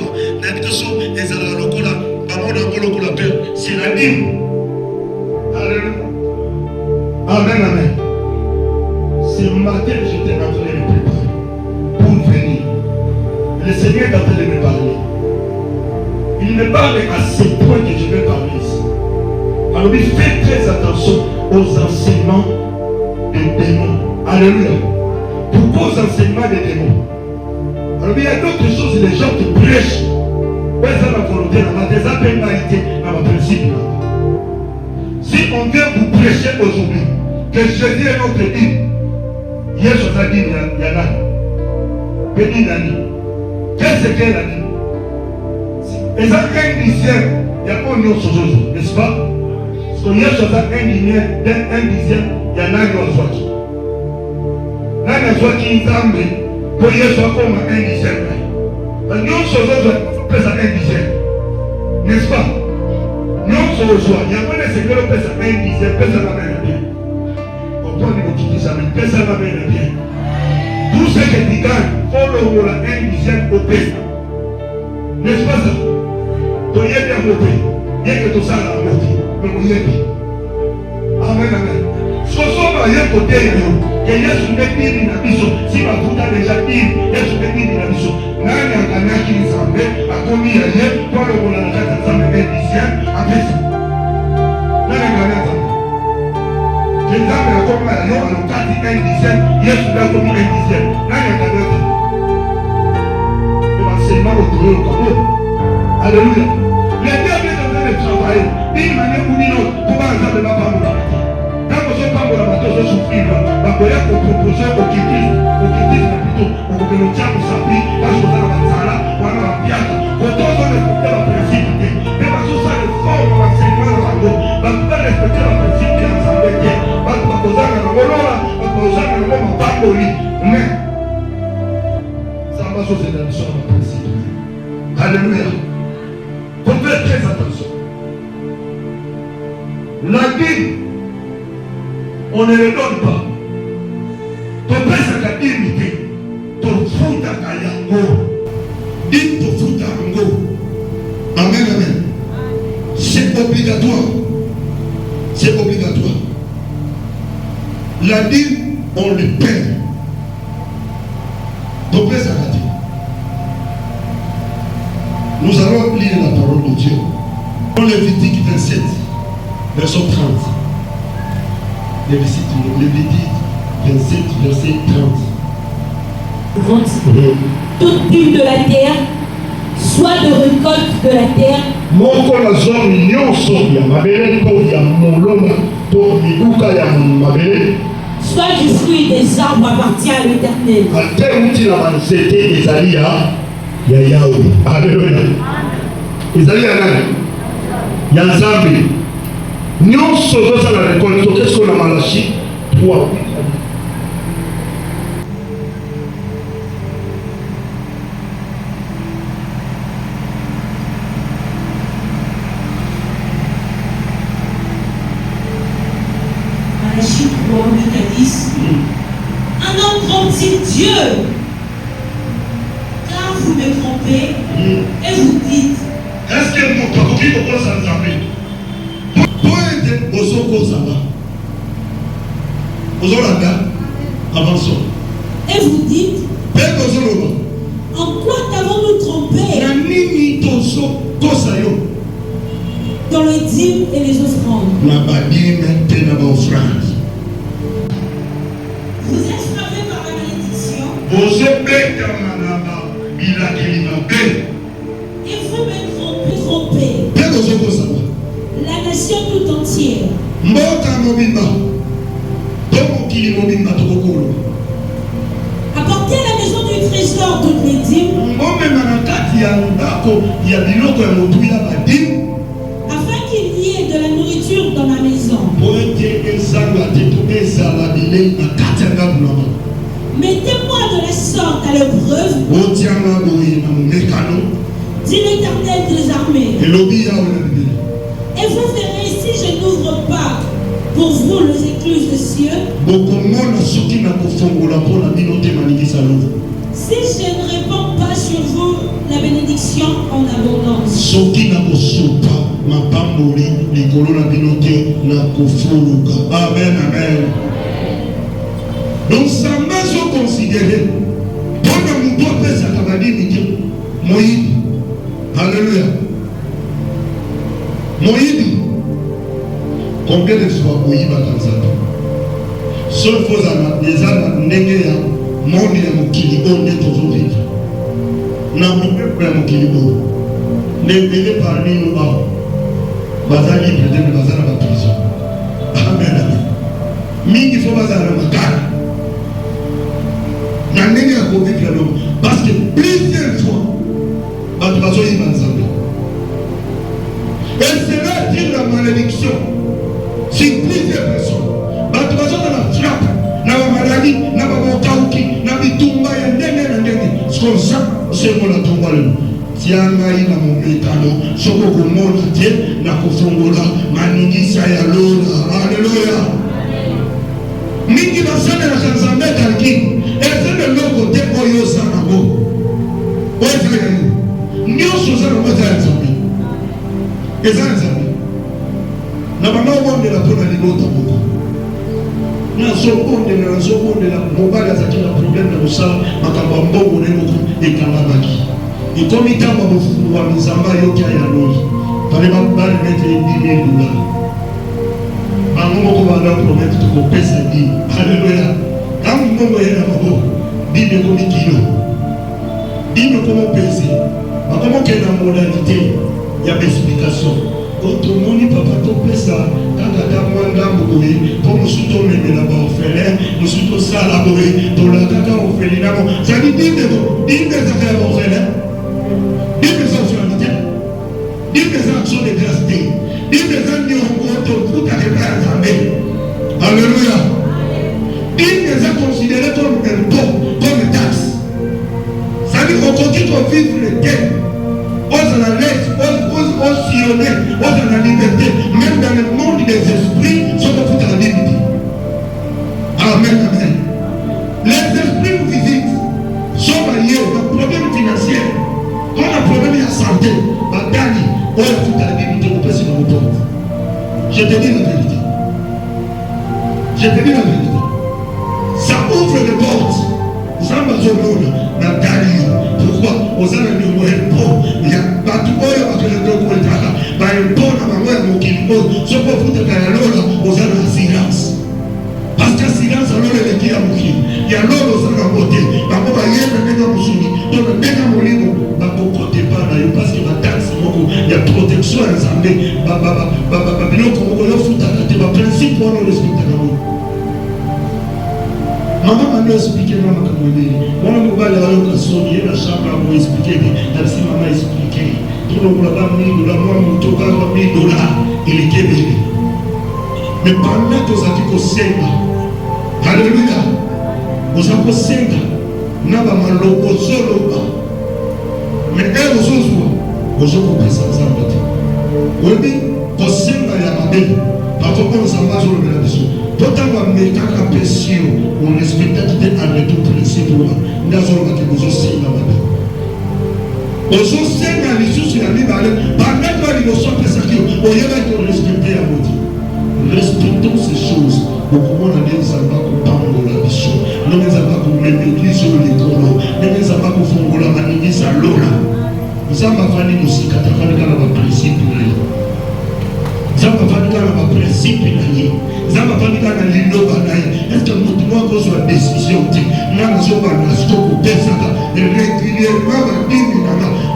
C'est la dîme. Alléluia. Amen, amen. Ce matin, j'étais en train de me préparer pour venir. Le Seigneur est en train de me parler. Il me parle à ce point que je vais parler ici. Alors, il fait très attention aux enseignements des démons. Alléluia. Pourquoi aux enseignements des démons? Alors, il y a d'autres choses, les gens te prêchent. La volonté, la pénalité, la principe. Si on vient vous prêcher aujourd'hui que Jésus est notre dîme, il y a chose à dire, il y a là. Qu'est-ce qu'elle a dit? Et ça, un dixième, il y a pas une chose, n'est-ce pas? Parce qu'il y a chose à un dixième, il y a un qui. Qui est tombé, pour y avoir comme un dixième. Parce que nous sommes pèse à un dixième. N'est-ce pas? Nous sommes au joie. Il y a pas de secret pèse à un dixième, pèse à la main de bien. Comprenez ce qui dit ça, mais pèse à la main de bien. Tout ce que tu gagnes, faut le rôle à un dixième au pèse. N'est-ce pas ça? Tu y es bien monté. Bien que tout ça l'a monté. Mais vous y êtes bien. Amen, amen. Ce que soit il y a côté, il y a sous les pieds d'une abysso. Si ma bouta déjà dit, il y a sous les pieds d'une abysso. Nani anganaki nzambe akomi yeye pour le rôle de la nzambe dixième après ça. Nani anganaki nzambe. Nzambe akomi yeye alokati un dixième, Yesu akomi un dixième. Nani anganaki. Le enseignement autour au Congo. Alléluia. Les diables sont en train de travailler d'une manière ou d'une autre pour voir nzambe n'a pas mourir. Quand vous êtes pas pour la bateau, vous souffrez. La colère pour proposer au Christ plutôt, au que le diable s'appuie, parce que vous avez un salaire, vous avez un piège. Quand on veut respecter la principe, mais parce que ça est fort dans l'enseignement de la loi, vous pouvez respecter la principe de l'ensemble de Dieu. Parce que vous avez un rôle là, vous avez un rôle pas poli. Mais ça va se faire dans le principe. Alléluia. Vous faites très attention. La vie, on ne le donne pas. Ton père s'est limité. Ton fout à Kayango. Dites ton fout à Ango. Amen, amen. C'est obligatoire. C'est obligatoire. La dîme, on le perd. Ton père s'est raté. Nous allons lire la parole de Dieu. Dans Lévitique 27, verset 30. Lévitique 27, verset 30. Toute dîme de la terre soit de récolte de la terre, moko na zone nyonso ya mabele to ya molonga to mibuka ya mabele, soit du fruit des arbres appartient à l'Éternel. ate uti na banzete ezali ya Yahweh. Alléluia. Ezali ya nani? Ya Nzambe. Nyonso tozala récolte qu'est-ce qu'on a Malachi 3. Malachie 3, 8 à 10. Un homme trompe-t-il Dieu? Car vous me trompez et vous dites, Est-ce que mon papa qui peut pas Nzambe? Pour être Bosoko Zaba, Ozolanda, avançons. et vous dites, Père Ozoloba, en quoi t'avons-nous trompé Nanini Toso Kosayo, dans les dîmes et les offrandes? Nabadi maintenant offrande. Vous êtes frappés par la malédiction Ozobeta manaba bilakeli mabe. et vous me trompez, Père Ozoko Zaba, la nation tout entière. Mboka Mobimba, Tomokili Mobimba Tokokolo, Apportez à la maison du trésor toutes les dîmes, Mbome Manakati ya Ndako, ya Biloko ya Motuya Badim, afin qu'il y ait de la nourriture dans ma maison. pour être Ezanga Teto Ezala Bile, Nakatanga Bunama, Mettez-moi de la sorte à l'épreuve, Otianga Boye Namekano, dit l'Éternel des armées. et Lobi ya Olabile. Et vous verrez si je n'ouvre pas pour vous les écluses des cieux, Bokomona soki na kofongola mpona bino te manikisa lobo. si je ne réponds pas sur vous la bénédiction en abondance. Soki na kosopa mapamboli likolo na bino te na kofuluka. Amen, amen. Donc Nzambe azoconsidere mpona moto apesaka badimi te moyibi. Alléluia. Moyibi. Combien de fois boyibaka Nzambe? Seul fois eza na ndenge ya monde ya mokili oyo nde tozovivre. Na mopeple ya mokili oyo ndebele parmi nous awa baza libre te me baza na baprison. Amen, amen. Mingi fo bazala na makala na ndenge ya kovivre yango parce que plusieurs fois bato bazoyiba Nzambe. Et cela tire la malédiction sur plusieurs personnes. Bato bazona na frappe, na maladie, na babokauki, na bitumba ya ndenge na ndenge. Sikosa semo la tomba lelo. Tianga ina momekano, soko komona te na kofongola maningisa ya lola. Alléluia. Mingi basana na Nzambe kalki. Eze le logo te oyo sana go. Oyo ya yo. Nyonso za na mata ya Nzambe. Eza Nzambe. Na bana obondela mpona libota moko. nazobondela mobali azalaki na problème na kosala makambo ya mbongo na ye moko ekangamaki ekomi ntango ya mizamba yoki ya loi pale balemete $10,000 bango moko banda promete tokopesa dini. Alleluya. Ntango mbongo ye na bango dini ekomi kilo, dini ekomi pese, bakomokende na modalité ya baexplication. Otomoni papa topesa kaka ta mwa ngambo boye mpo mosu tomemela baorphelin, mosu tosala boye tola kaka orphelin nabo zali dinde ezaka ya baorphelin, dinde eza ofrande te, dinde eza action de grâce te, dinde eza niongo tokutaka epai ya Nzambe. Alléluia. Dinde eza considéré comme impôt, comme taxe. Zali okoki kovivre te ose la laisse, ose sillonner, ose la liberté, même dans le monde des esprits, sont pour la liberté. Amen, amen. Les esprits nous visitent, sont mariés, ont problème financier, ont un problème de santé, Badani, on a tout à la liberté, on peut se le retourner. Je te dis la vérité. Je te dis la vérité. Ça ouvre les portes. Zambazolona, Nathalie. Pourquoi? Aux années de Moël, il y a partout où il y a des gens qui ont été là. Par un bon à ma mère, mon kilo, ce qu'on fout de la lola, aux années de silence. Parce que silence, alors il est qui a mouillé. Il y a l'eau aux années de beauté. Par contre, il y a un peu de moussuni. Donc, il y a un peu de moussuni. Par contre, il y a un peu de moi on respecte la maman. Maman m'a expliqué dans ma caméra. Moi on va aller à l'occasion, il y a la chambre à vous expliquer. La si maman expliqué. Tout le monde a mis $1 000, moi mon toka $1 000, il était bébé. Mais pendant que vous avez conseillé, alléluia, vous avez conseillé, vous n'avez pas le solo. Mais elle vous ouvre, vous avez compris ça, ça va être. Oui, conseillé, il y a ma belle. Parfois, on s'en va sur le réseau. Tout le monde met un apprécié, on respecte un retour principe. Nous avons dit que vous aussi, la belle. Vous aussi, la mission sur la vie, pendant que nous sommes présentés, on y va être respecté à votre. Respectons ces choses. Beaucoup de gens ne savent pas comment la mission. Nous ne savons pas comment l'église ou l'école. Nous ne savons pas comment la manigise à l'ora. Nous avons pas fait aussi quand on a fait le principe. Nous avons pas fait le principe. Nous avons pas fait le l'innova. Est-ce que nous devons avoir une décision? Nous avons pas la stock de ça. Régulièrement,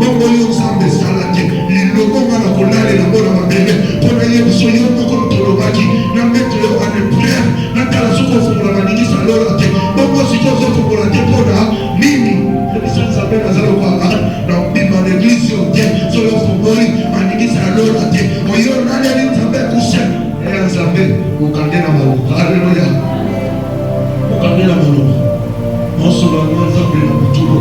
bon, nous sommes des salades. Les logos, on a collé la bonne à ma belle. Pour aller au soyons comme tout le baki. Nous mettons en prière. Nous avons la soupe pour la manigis à l'ora. Bon, moi, si tu as pour la dépône, Mimi. Les gens s'appellent à Zaloua. Donc, dans l'église, sur le Fomori, manigis à l'ora. On y a allé s'appelle coucher. Et on s'appelle au candé la malou. Alléluia. Au candé la malou. Non seulement nous avons la boutique.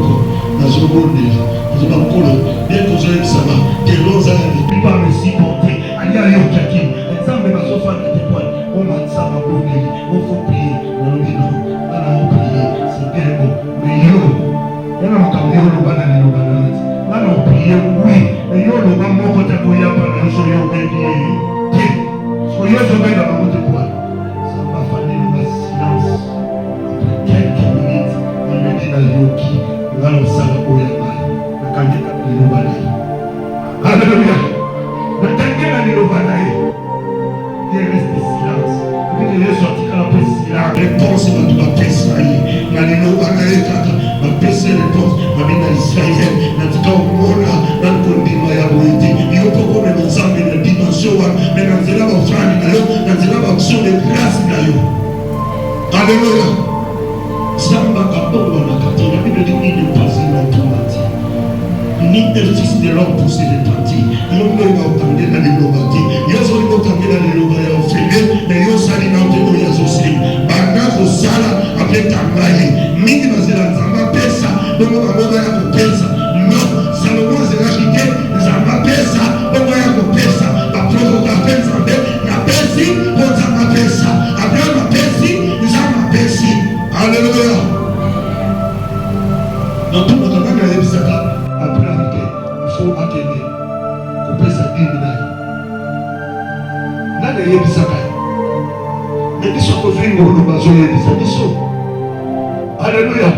Nous avons bien que vous ayez ça, des longs années, puis pas me supporter, allez aller au Kakim, exemple, ma sofa de tes poils, on m'a dit ça, ma bonne, on faut prier, on dit non, on a prié, c'est bien bon, mais yo, on a entendu le banane, on a prié, oui, mais yo, le maman, quand tu as prié, pendant que soyons bien, soyons bien dans la montée de poils, ça m'a fallu le silence, après quelques minutes, on a dit dans le yoki, on a le salle au yama. Alléluia. Le quelqu'un il reste silence. Il est sorti quand la silence. Réponse va tout ma Israël. La réponse. Ma vie Israël. La Mona. La Condima ya Boïti. Il y a beaucoup de ensemble de la dimension. Mais dans la offrande, dans la action de grâce. Alléluia. Samba Kaboba Nakati. La Bible dit qu'il ne passe pas l'automate. Ni un fils de l'homme pour se répartir. L'homme va entendre dans les lobati. Il y a un homme qui va entendre dans les lobati. Mais il y a un sali dans les lobati. Pendant que ça, après Tambaye, Midi va se la pesa. Donc on va voir la pesa. Non, ça ne va pas se racheter. Ça va pesa. On va y pesa. La provocation pesa. La pesi, on va pesa. Après la pesi, ça va pesi. Alléluia. Dans tout le monde, on va y pesa. Après la vie, il faut attendre. Couper sa vie. Là, il y a des sacs. Mais ils sont venus au loup, ils sont. Alléluia.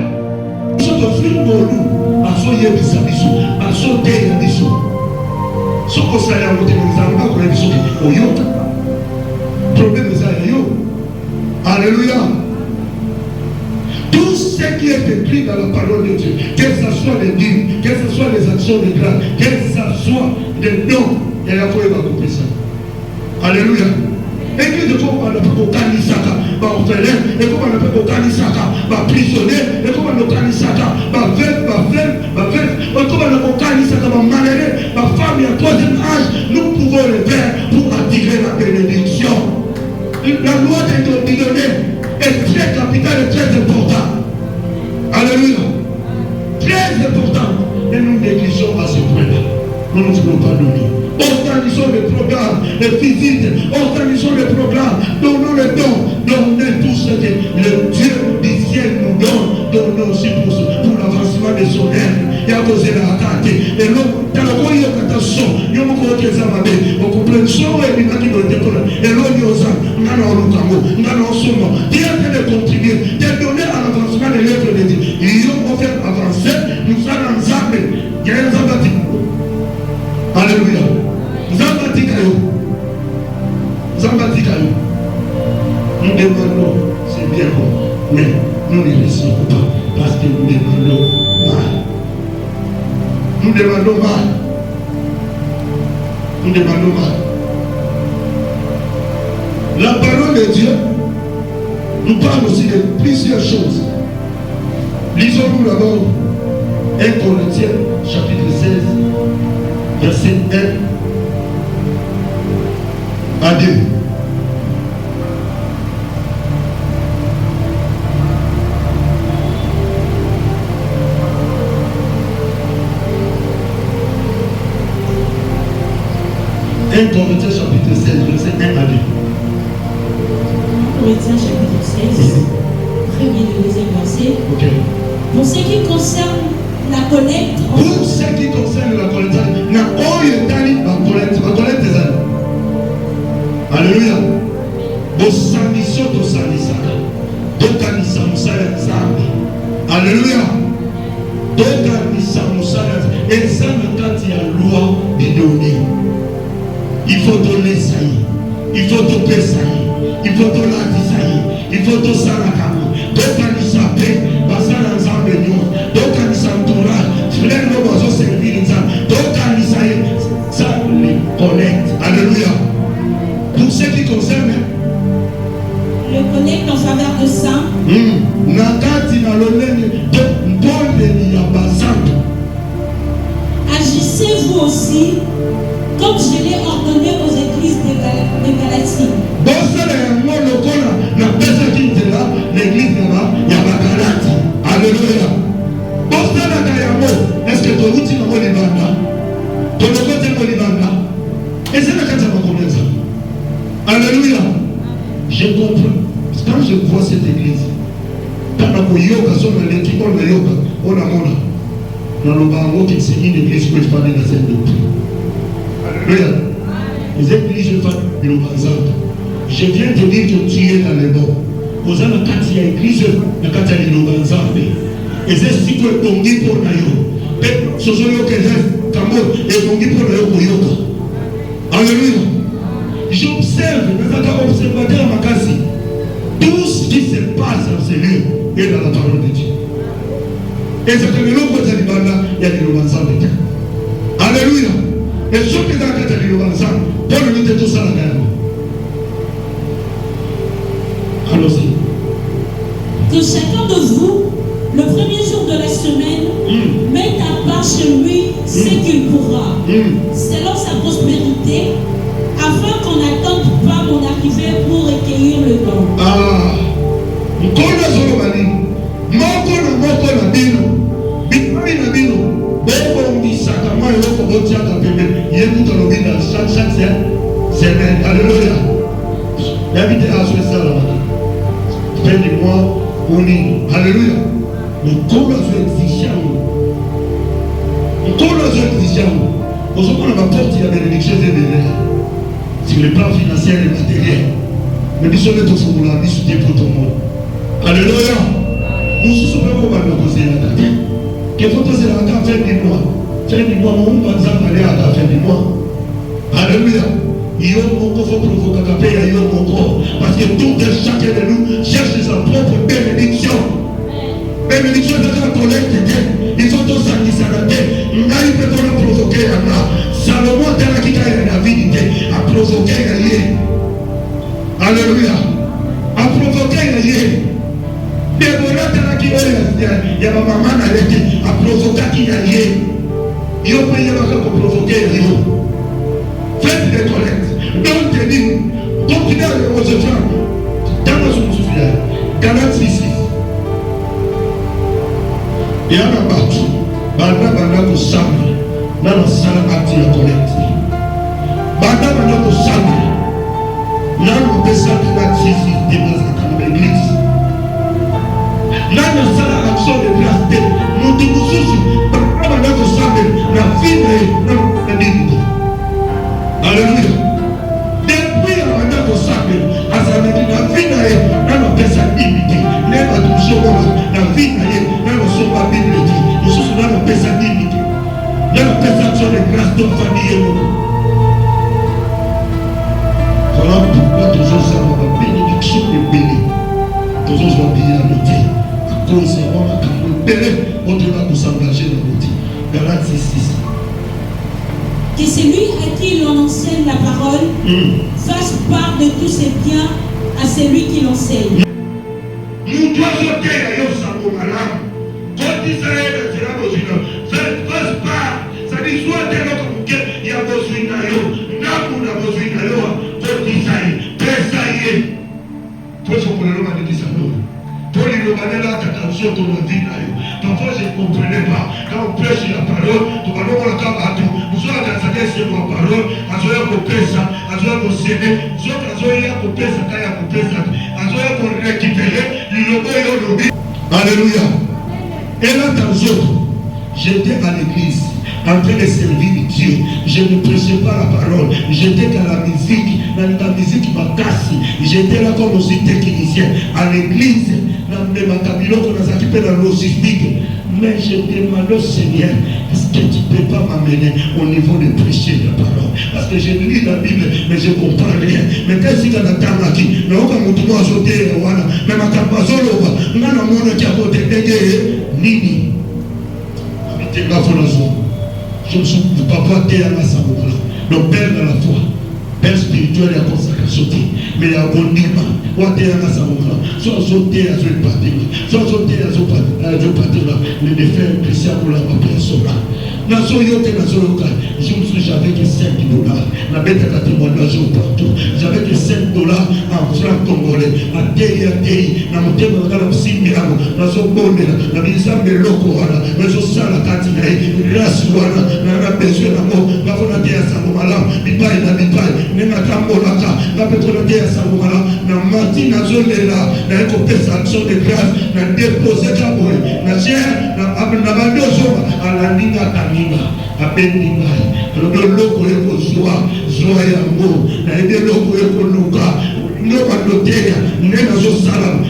Ils sont venus au loup, ils sont derrière les gens. Ce qu'on s'est à côté de nous, nous avons pas besoin de nous. Problème est ça. Alléluia. Tout ce qui est écrit dans la parole de Dieu, que ce soit les dîmes, que ce soit les actions de grâce, que ce soit des dons, il y a quoi il va couper ça. Alléluia. Et puis de comment on ne peut pas organisaka, orphelin, et comment on ne peut pas organisaka, prisonnier, et comment on ne peut pas organisaka, veuve, et comment on ne peut pas organisaka, malheureux, femme et à troisième âge, nous pouvons le faire pour attirer la bénédiction. La loi des donnés est très capitale et très importante. Alléluia. Très important. Et nous négligeons à ce point-là. Nous ne pouvons pas donner. Organisons les programmes, les visites, organisons les programmes, donnons les dons, donnez tout ce que le Dieu du ciel nous donne, donnons aussi pour l'avancement de son œuvre. Il y a causé la attaque. Et l'homme, dans le coin, il y a attention, il y a beaucoup de choses on comprend son et il y a qui doit être là. Et l'homme, il y a Dieu a contribué, Dieu a donné à l'avancement de l'œuvre de Dieu. Ils ont fait avancer, nous sommes ensemble. Il y a un sabbatique. Alléluia. Zambatikayo. Nous demandons, c'est bien bon, mais nous ne laissons pas parce que nous demandons mal. Nous demandons mal. Nous demandons mal. La parole de Dieu nous parle aussi de plusieurs choses. Lisons-nous d'abord 1 Corinthiens chapitre 16, verset 1 à 2. Corinthiens chapitre 16, verset 1 à 2. Corinthiens chapitre 16, premier et deuxième verset. Ok. Pour ce qui concerne la collecte, pour ce qui concerne la collecte, na oyo etali bacollecte ezali. Alléluia. Bosambisio tosalisaka. Tokanisa mosala ya Nzambe. Alléluia. Tokanisa mosala eza na kati ya loi bidoni. Il faut donner ça, il faut donner ça, il faut donner ça, il faut donner ça la cama. Donc quand il s'appelle, parce que l'ensemble est nous. Donc quand il s'entoure, frère nous va se servir l'ensemble. Donc quand il s'appelle, ça les connecte. Alléluia. Pour ce qui concerne le connecte en faveur de ça. Nakati na lolene de mbonde ni ya bazanto. Agissez-vous aussi comme je l'ai ordonné aux églises de Galatie. L'église de Galatie. Alléluia. Est-ce que tu as dit que tu as dit alléluia. Je comprends. Quand je vois cette église, quand on a l'équipe, on a c'est une église que je parle dans cette doctrine. Alléluia. Les églises, je viens te dire que tu es dans les bons. Vous avez une église, vous avez une église. Et c'est ce que vous avez pour nous. Ce sont les alléluia. J'observe, observateur Makasi, tout ce qui se passe dans ces lieux est dans la parole de Dieu. Et c'est que le nom de Dieu, il y a des ensemble. Alléluia. Et ce qui est dans la tête de l'ensemble, pour nous dire tout ça la gamme. Allons-y. Que chacun de vous, le premier jour de la semaine, mette à part chez lui ce qu'il pourra, selon sa prospérité, afin qu'on n'attende pas mon arrivée pour recueillir le don. Ah, mkono zolobali, moko na bino, bitami na bino, bebo mbisaka moyo loko botiaka pembe, yebuta lobina chaque semaine. Alléluia. Y'habite à ce ça là. Fin du mois, on est. Alléluia. Mkono exigeant. On se prend la porte, il y a bénédiction et bénédiction. Sur le plan financier et matériel. Mais nous sommes tous pour la vie, soutien pour tout le monde. Alléluia. Nous sommes pas pour causer la date. Que faut poser la date fin du mois. Fin du mois, on va aller à la fin du mois. Alléluia. Il y a beaucoup de provocateur, il y a beaucoup. Parce que tout et chacun de nous cherche sa propre bénédiction. Bénédiction de la collecte. Ils sont tous à qui s'arrêter. Il n'a eu pas de provoquer à là. Salomon, tel qui a la vie, a provoqué à lier. Alléluia. A provoqué à lier. Déborah, tel qui a ma maman a provoqué à lier. Il y a payé pour provoquer à lier. Faites des collectes. Donc, tu dis, continuez à les recevoir. Dans son souffle, Galatie 6. Et à la bâtie, banda pour samedi, dans la salle active à collecte. Banda pour samedi, là on peut s'appeler dans l'église. Là la salle action de grâce, nous devons banda pour samedi, la vie de la dignité. Alléluia. Depuis la banda pour samedi, à sa vie, la vie n'a pas de sa dignité. N'est pas de chose, la vie n'a pas de dignité. Nous sommes là pour sa dignité. Là, la perception de grâce de famille. Voilà pourquoi toujours ça va bénédiction de béni. Toujours ça va bien noter. À cause de moi, quand on bénit, on doit nous s'engager dans le dit. Galatie 6. Que celui à qui l'on enseigne la parole fasse part de tous ses biens à celui qui l'enseigne. Mutu azotela yo sango malamu. Kotisa ele zira bozwina. First part. Sadi soit telo kamuke ya bozwina yo. Naku na bozwina yo. Kotisa ye. Pesa ye. Poso kulelo manitisa yo. Pour les romanela attention de la vie. Parfois je ne comprenais pas. Quand on prêche la parole, tu vas voir le cas à tout. Nous sommes dans sa tête sur la parole. À ce qu'on pèse ça, à ce qu'on cède, nous sommes à ce qu'on pèse ça, à ce qu'on récupère, il le Alléluia. Et là, attention, j'étais à l'église en train de servir Dieu. Je ne prêchais pas la parole. J'étais dans la musique. Dans la musique, ma casse. J'étais là comme aussi technicien. À l'église, dans mes matabilons qu'on a s'occupé dans la logistique. Mais je demande au Seigneur, est-ce que tu ne peux pas m'amener au niveau de prêcher la parole? Parce que je lis la Bible, mais je ne comprends rien. Mais qu'est-ce qu'il y a dans ta main? Mais on va me sauter, mais ma capazolo, on a un monde qui a voté Nini. Habitez la fondation. Je me suis dit, papa, t'es à la samoura. Donc, père de la foi, père spirituel et à consacration. Mais il y a un bon débat. T'es à la samoura. Soit sauté à ce parti, soit sauté à ce parti, les défaits chrétiens pour la personne. J'avais que 5 dollars. La bête à témoignage partout. J'avais que 5 dollars en francs congolais. À Téi, dans mon thème, dans le Simiano, dans son bonnet, dans le Bissam de Lokoana, dans son salle à Katinaï, grâce Wana, dans la besoin d'amour, la volonté à Samomala, Bipaï, Nema Kambolaka, la pétrolier à Samomala, dans Martin, dans Zonela, dans la compensation de grâce, dans déposé Kaboy, dans Cher, dans Abnabadozo, à la ligne à Taninga. Abeninga, le loco est pour joie yango, le loco est pour Luka, no banoteya, nenazo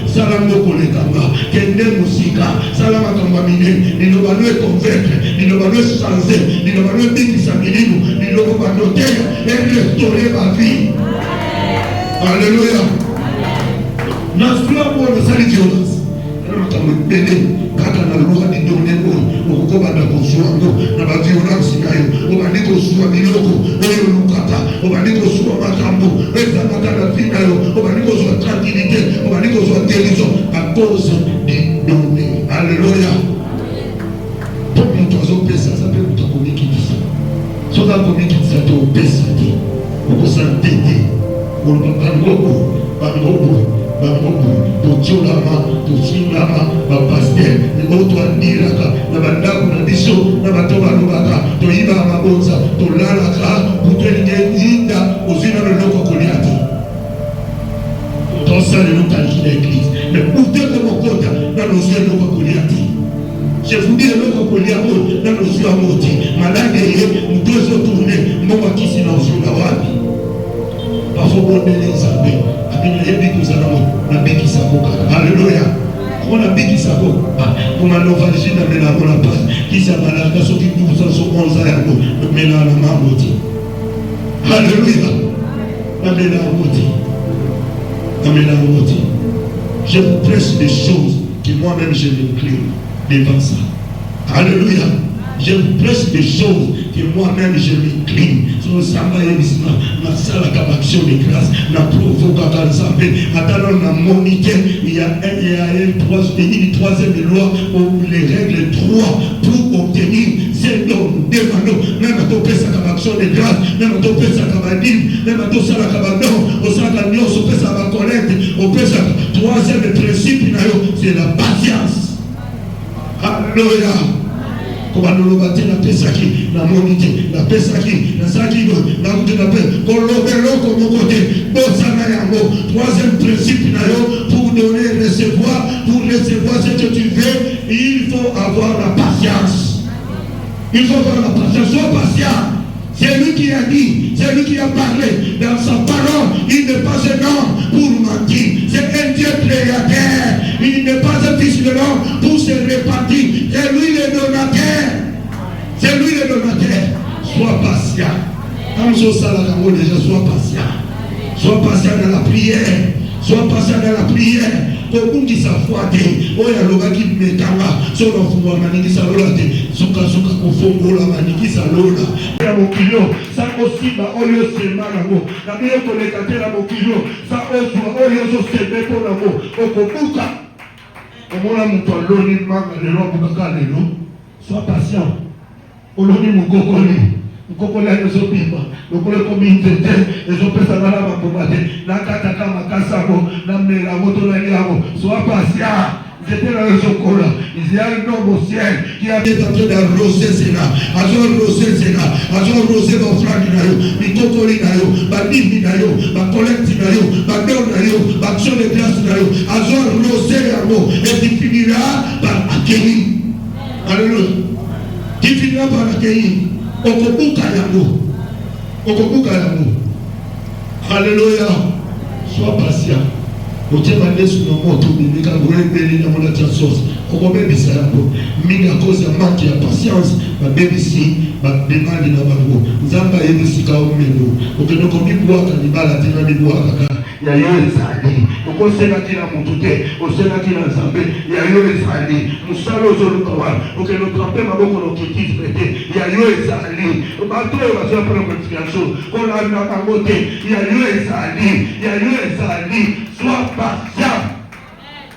salam moko lekanga, kende musika, salama kambamine, nino banwe convaincre, nino banwe changer, nino banwe bikisa milimu, nino banoteya, et restaurer ma vie. Alléluia. Nasua mo na sali Jonas. Kaka na loi di donner au banda kosuango na ba violence nayo obandi kosuwa miloko oyo lukata obandi kosuwa makambo eza makana finayo obandi kosuwa tranquillité obandi kosuwa guérison à cause des données. Alléluia. Pour nous tous pesa ça peut nous communiquer ça so da communiquer ça to pesa ti au santé au bangogo Tocholama, Tochingama, Pasteur, Otoandiraka, Nabandaku Nabiso, Nabatoba Lubaka, Toiba Mabonza, Tolalaka, Putelinda, Ozina Loko Koliati. Dans ça, le nom de l'église. Mais où est le Mokota, dans nos yeux, Loko Koliati. Je vous dis, le Loko Koliati, dans nos yeux, Moti, Malade, nous devons tourner, Mokaki, sinon, sur la Wabi. Parfois, on est les amis. Alléluia. On a dit qu'il s'est on a l'ovalité de la passe. Qui s'est malade, ceux qui nous ont 11 ans, mais là, la main. Alléluia. Je vous presse des choses que moi-même je m'incline devant ça. Alléluia. Je vous presse des choses que moi-même je m'incline. Sur le sabbat et l'islam, ma salle d'action de grâce, la provocation, attendant la monité, il y a une troisième loi où les règles 3 pour obtenir ces dons, demandons, même à topé sa action de grâce, même à topé sa cabadine, même à topé sa cabadon, au saganion, au fait sa collecte, au fait sa troisième principe, c'est la patience. Alléluia. Comme nous la pesaki, la monité, la pesaki, la sakino, la route de la paix, colobelo comme côté, bosanayango, troisième principe pour donner, recevoir, pour recevoir ce que tu veux, il faut avoir la patience. Il faut avoir la patience, sois patient. C'est lui qui a dit, c'est lui qui a parlé dans sa parole. Il n'est pas un homme pour mentir. C'est un Dieu créateur. Il n'est pas un fils de l'homme pour se répartir. C'est lui le donateur. C'est lui le donateur. Sois patient. Comme je sais là, déjà, sois patient. Sois patient dans la prière. Sois patient dans la prière. Comme qui s'affoite, oya loga qui metanga, sur la foi maniki salola te, suka kofongo la maniki salola. La mokilo, ça aussi ba oyo sema nango. Na biyo koleka te la mokilo, ça oswa oyo so sebe ko nango. Okobuka, Omona moto aloni manga lelo bukaka lelo. Sois patient. Oloni mukokoli. Mukokoli ayozobima. Lokole komi ntete. Ezopesa na la mapomate. Na kataka makasabo. Na mela moto na liamo. Sois patient. J'étais dans le chocolat. Il y a un homme au ciel qui a été en train d'arroser cela. Arroser cela. Arroser mon frère Dinayo. Mikokoli Nayo. Badimi Nayo. Bacollecti Nayo. Badon Nayo. Baction de grâce Nayo. Arroser Yamo. Et tu finiras par accueillir. Alléluia. Tu finiras par accueillir. Okobuka Yamo. Okobuka Yamo. Alléluia. Sois patient. Otema Yesu na moto bibika ngolembeli na mona tia sauce okobebisa yapo mingi à cause ya manque ya patience babebisi bademande na bango nzamba yebisika omelo okendo komibwaka libala tina libwaka kaka ya yo ezali okosela kila moto te osela kila nzambe ya yo ezali musala ozoluka wana okendo trompe maboko na objectif te ya yo ezali bato oyo bazwa mpona multiplication kolanda bango te ya yo ezali. Sois patient.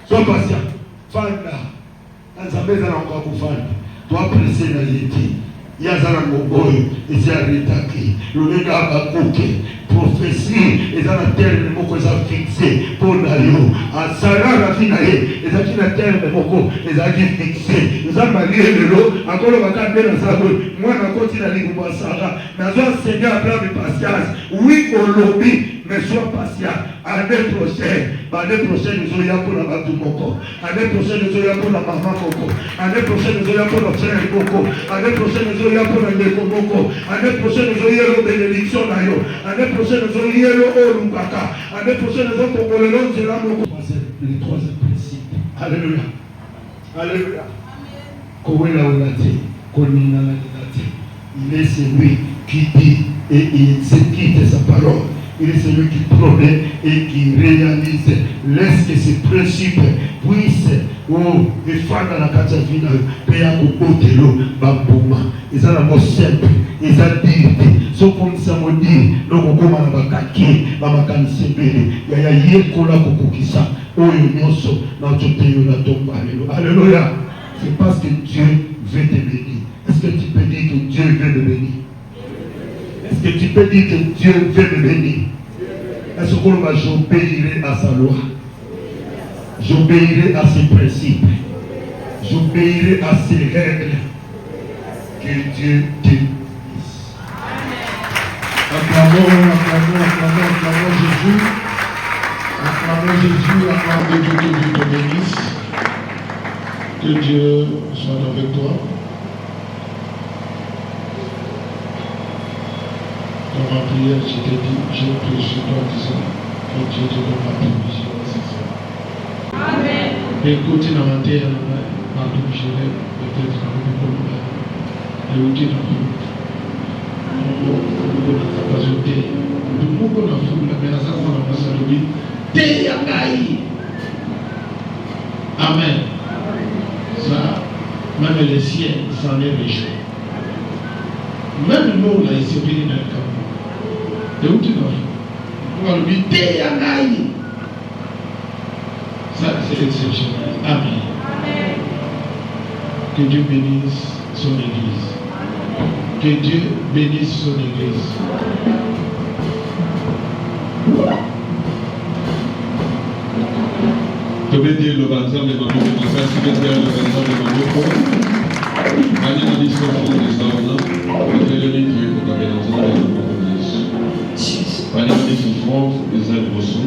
Sois patient. Fanda. Nzambe ezala encore kufanda. Toi presser na yeti. Yazala ngoboyo. Eza retaki. Loleka abakuke. Prophétie. Ezala terme moko eza fixé. Pona yo. Asala na fina ye. Eza kina terme moko. Eza ki fixé. Nzamba liye lelo. Akolo bakande na sabo. Mwana koti na ligu mwa sara. Nazo Seigneur a plein de patience. Oui, olobi. Mais sois patient. Année prochaine, nous allons pour la Batumoko. Année prochaine, nous allons pour la maman Moko. Année prochaine, nous allons pour le frère Moko. Année prochaine, nous allons pour le Meko Moko. Année prochaine, nous allons pour la bénédiction Nayo. Année prochaine, nous allons pour le Lukaka. Année prochaine, nous allons pour le nom de la Moko. Les troisième principe. Alléluia. Alléluia. Kowela Olate. Konina Nadinate. Il est celui qui dit et il exécute sa parole. Il est celui qui promet et qui réalise. Laisse que ces principes puissent défendre la catavina, payer à l'eau, bambuma. Ils ont la mot simple, ils ont dit, sauf comme ça m'a dit, nous avons bakaki, bamakani sebele, yaya yekola kokokisa, oyo nyoso, na toteyo na tomba. Alléluia. C'est parce que Dieu veut te bénir. Est-ce que tu peux dire que Dieu veut te bénir? Est-ce que tu peux dire que Dieu veut me bénir? Est-ce que j'obéirai à sa loi? J'obéirai à ses principes. J'obéirai à ses règles. Que Dieu te bénisse. Acclamons Jésus. Acclamons Jésus, acclamons Dieu, que Dieu te bénisse. Que Dieu soit avec toi. Dans ma prière, je t'ai dit, je prie sur toi en disant que Dieu te donne la permission nécessaire. Amen. Écoute, dans ma terre, ma douche, peut-être dans le monde, et où tu es dans le monde. On n'a pas jeté. Tout le monde a fait la menace à la masse de lui. Téyangaï. Amen. Ça, même les siens s'en est réjoui. Même nous, là, ici, on est dans le camp. De où tu vas? On va lui dire, ça, c'est exceptionnel. Amen. Que Dieu bénisse son Église. Que Dieu bénisse son Église. Je vais dire le baptême de ma vie, je vais dire le baptême de ma vie. Allez, la discussion des hommes, je vais le dire pour ta maison et le monde. Allez, la discussion des hommes aussi.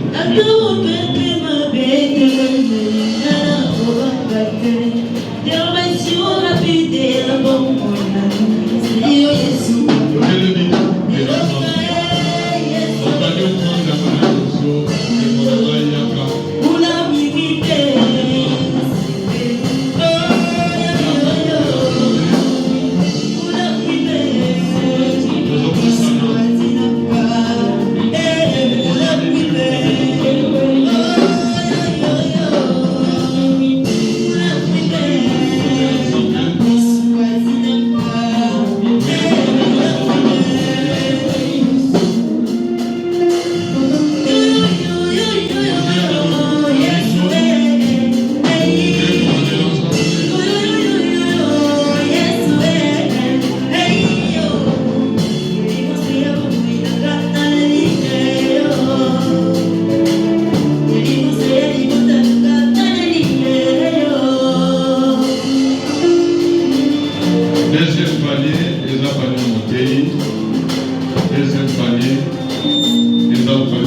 Deuxième panier, les paniers montés. Deuxième panier, les paniers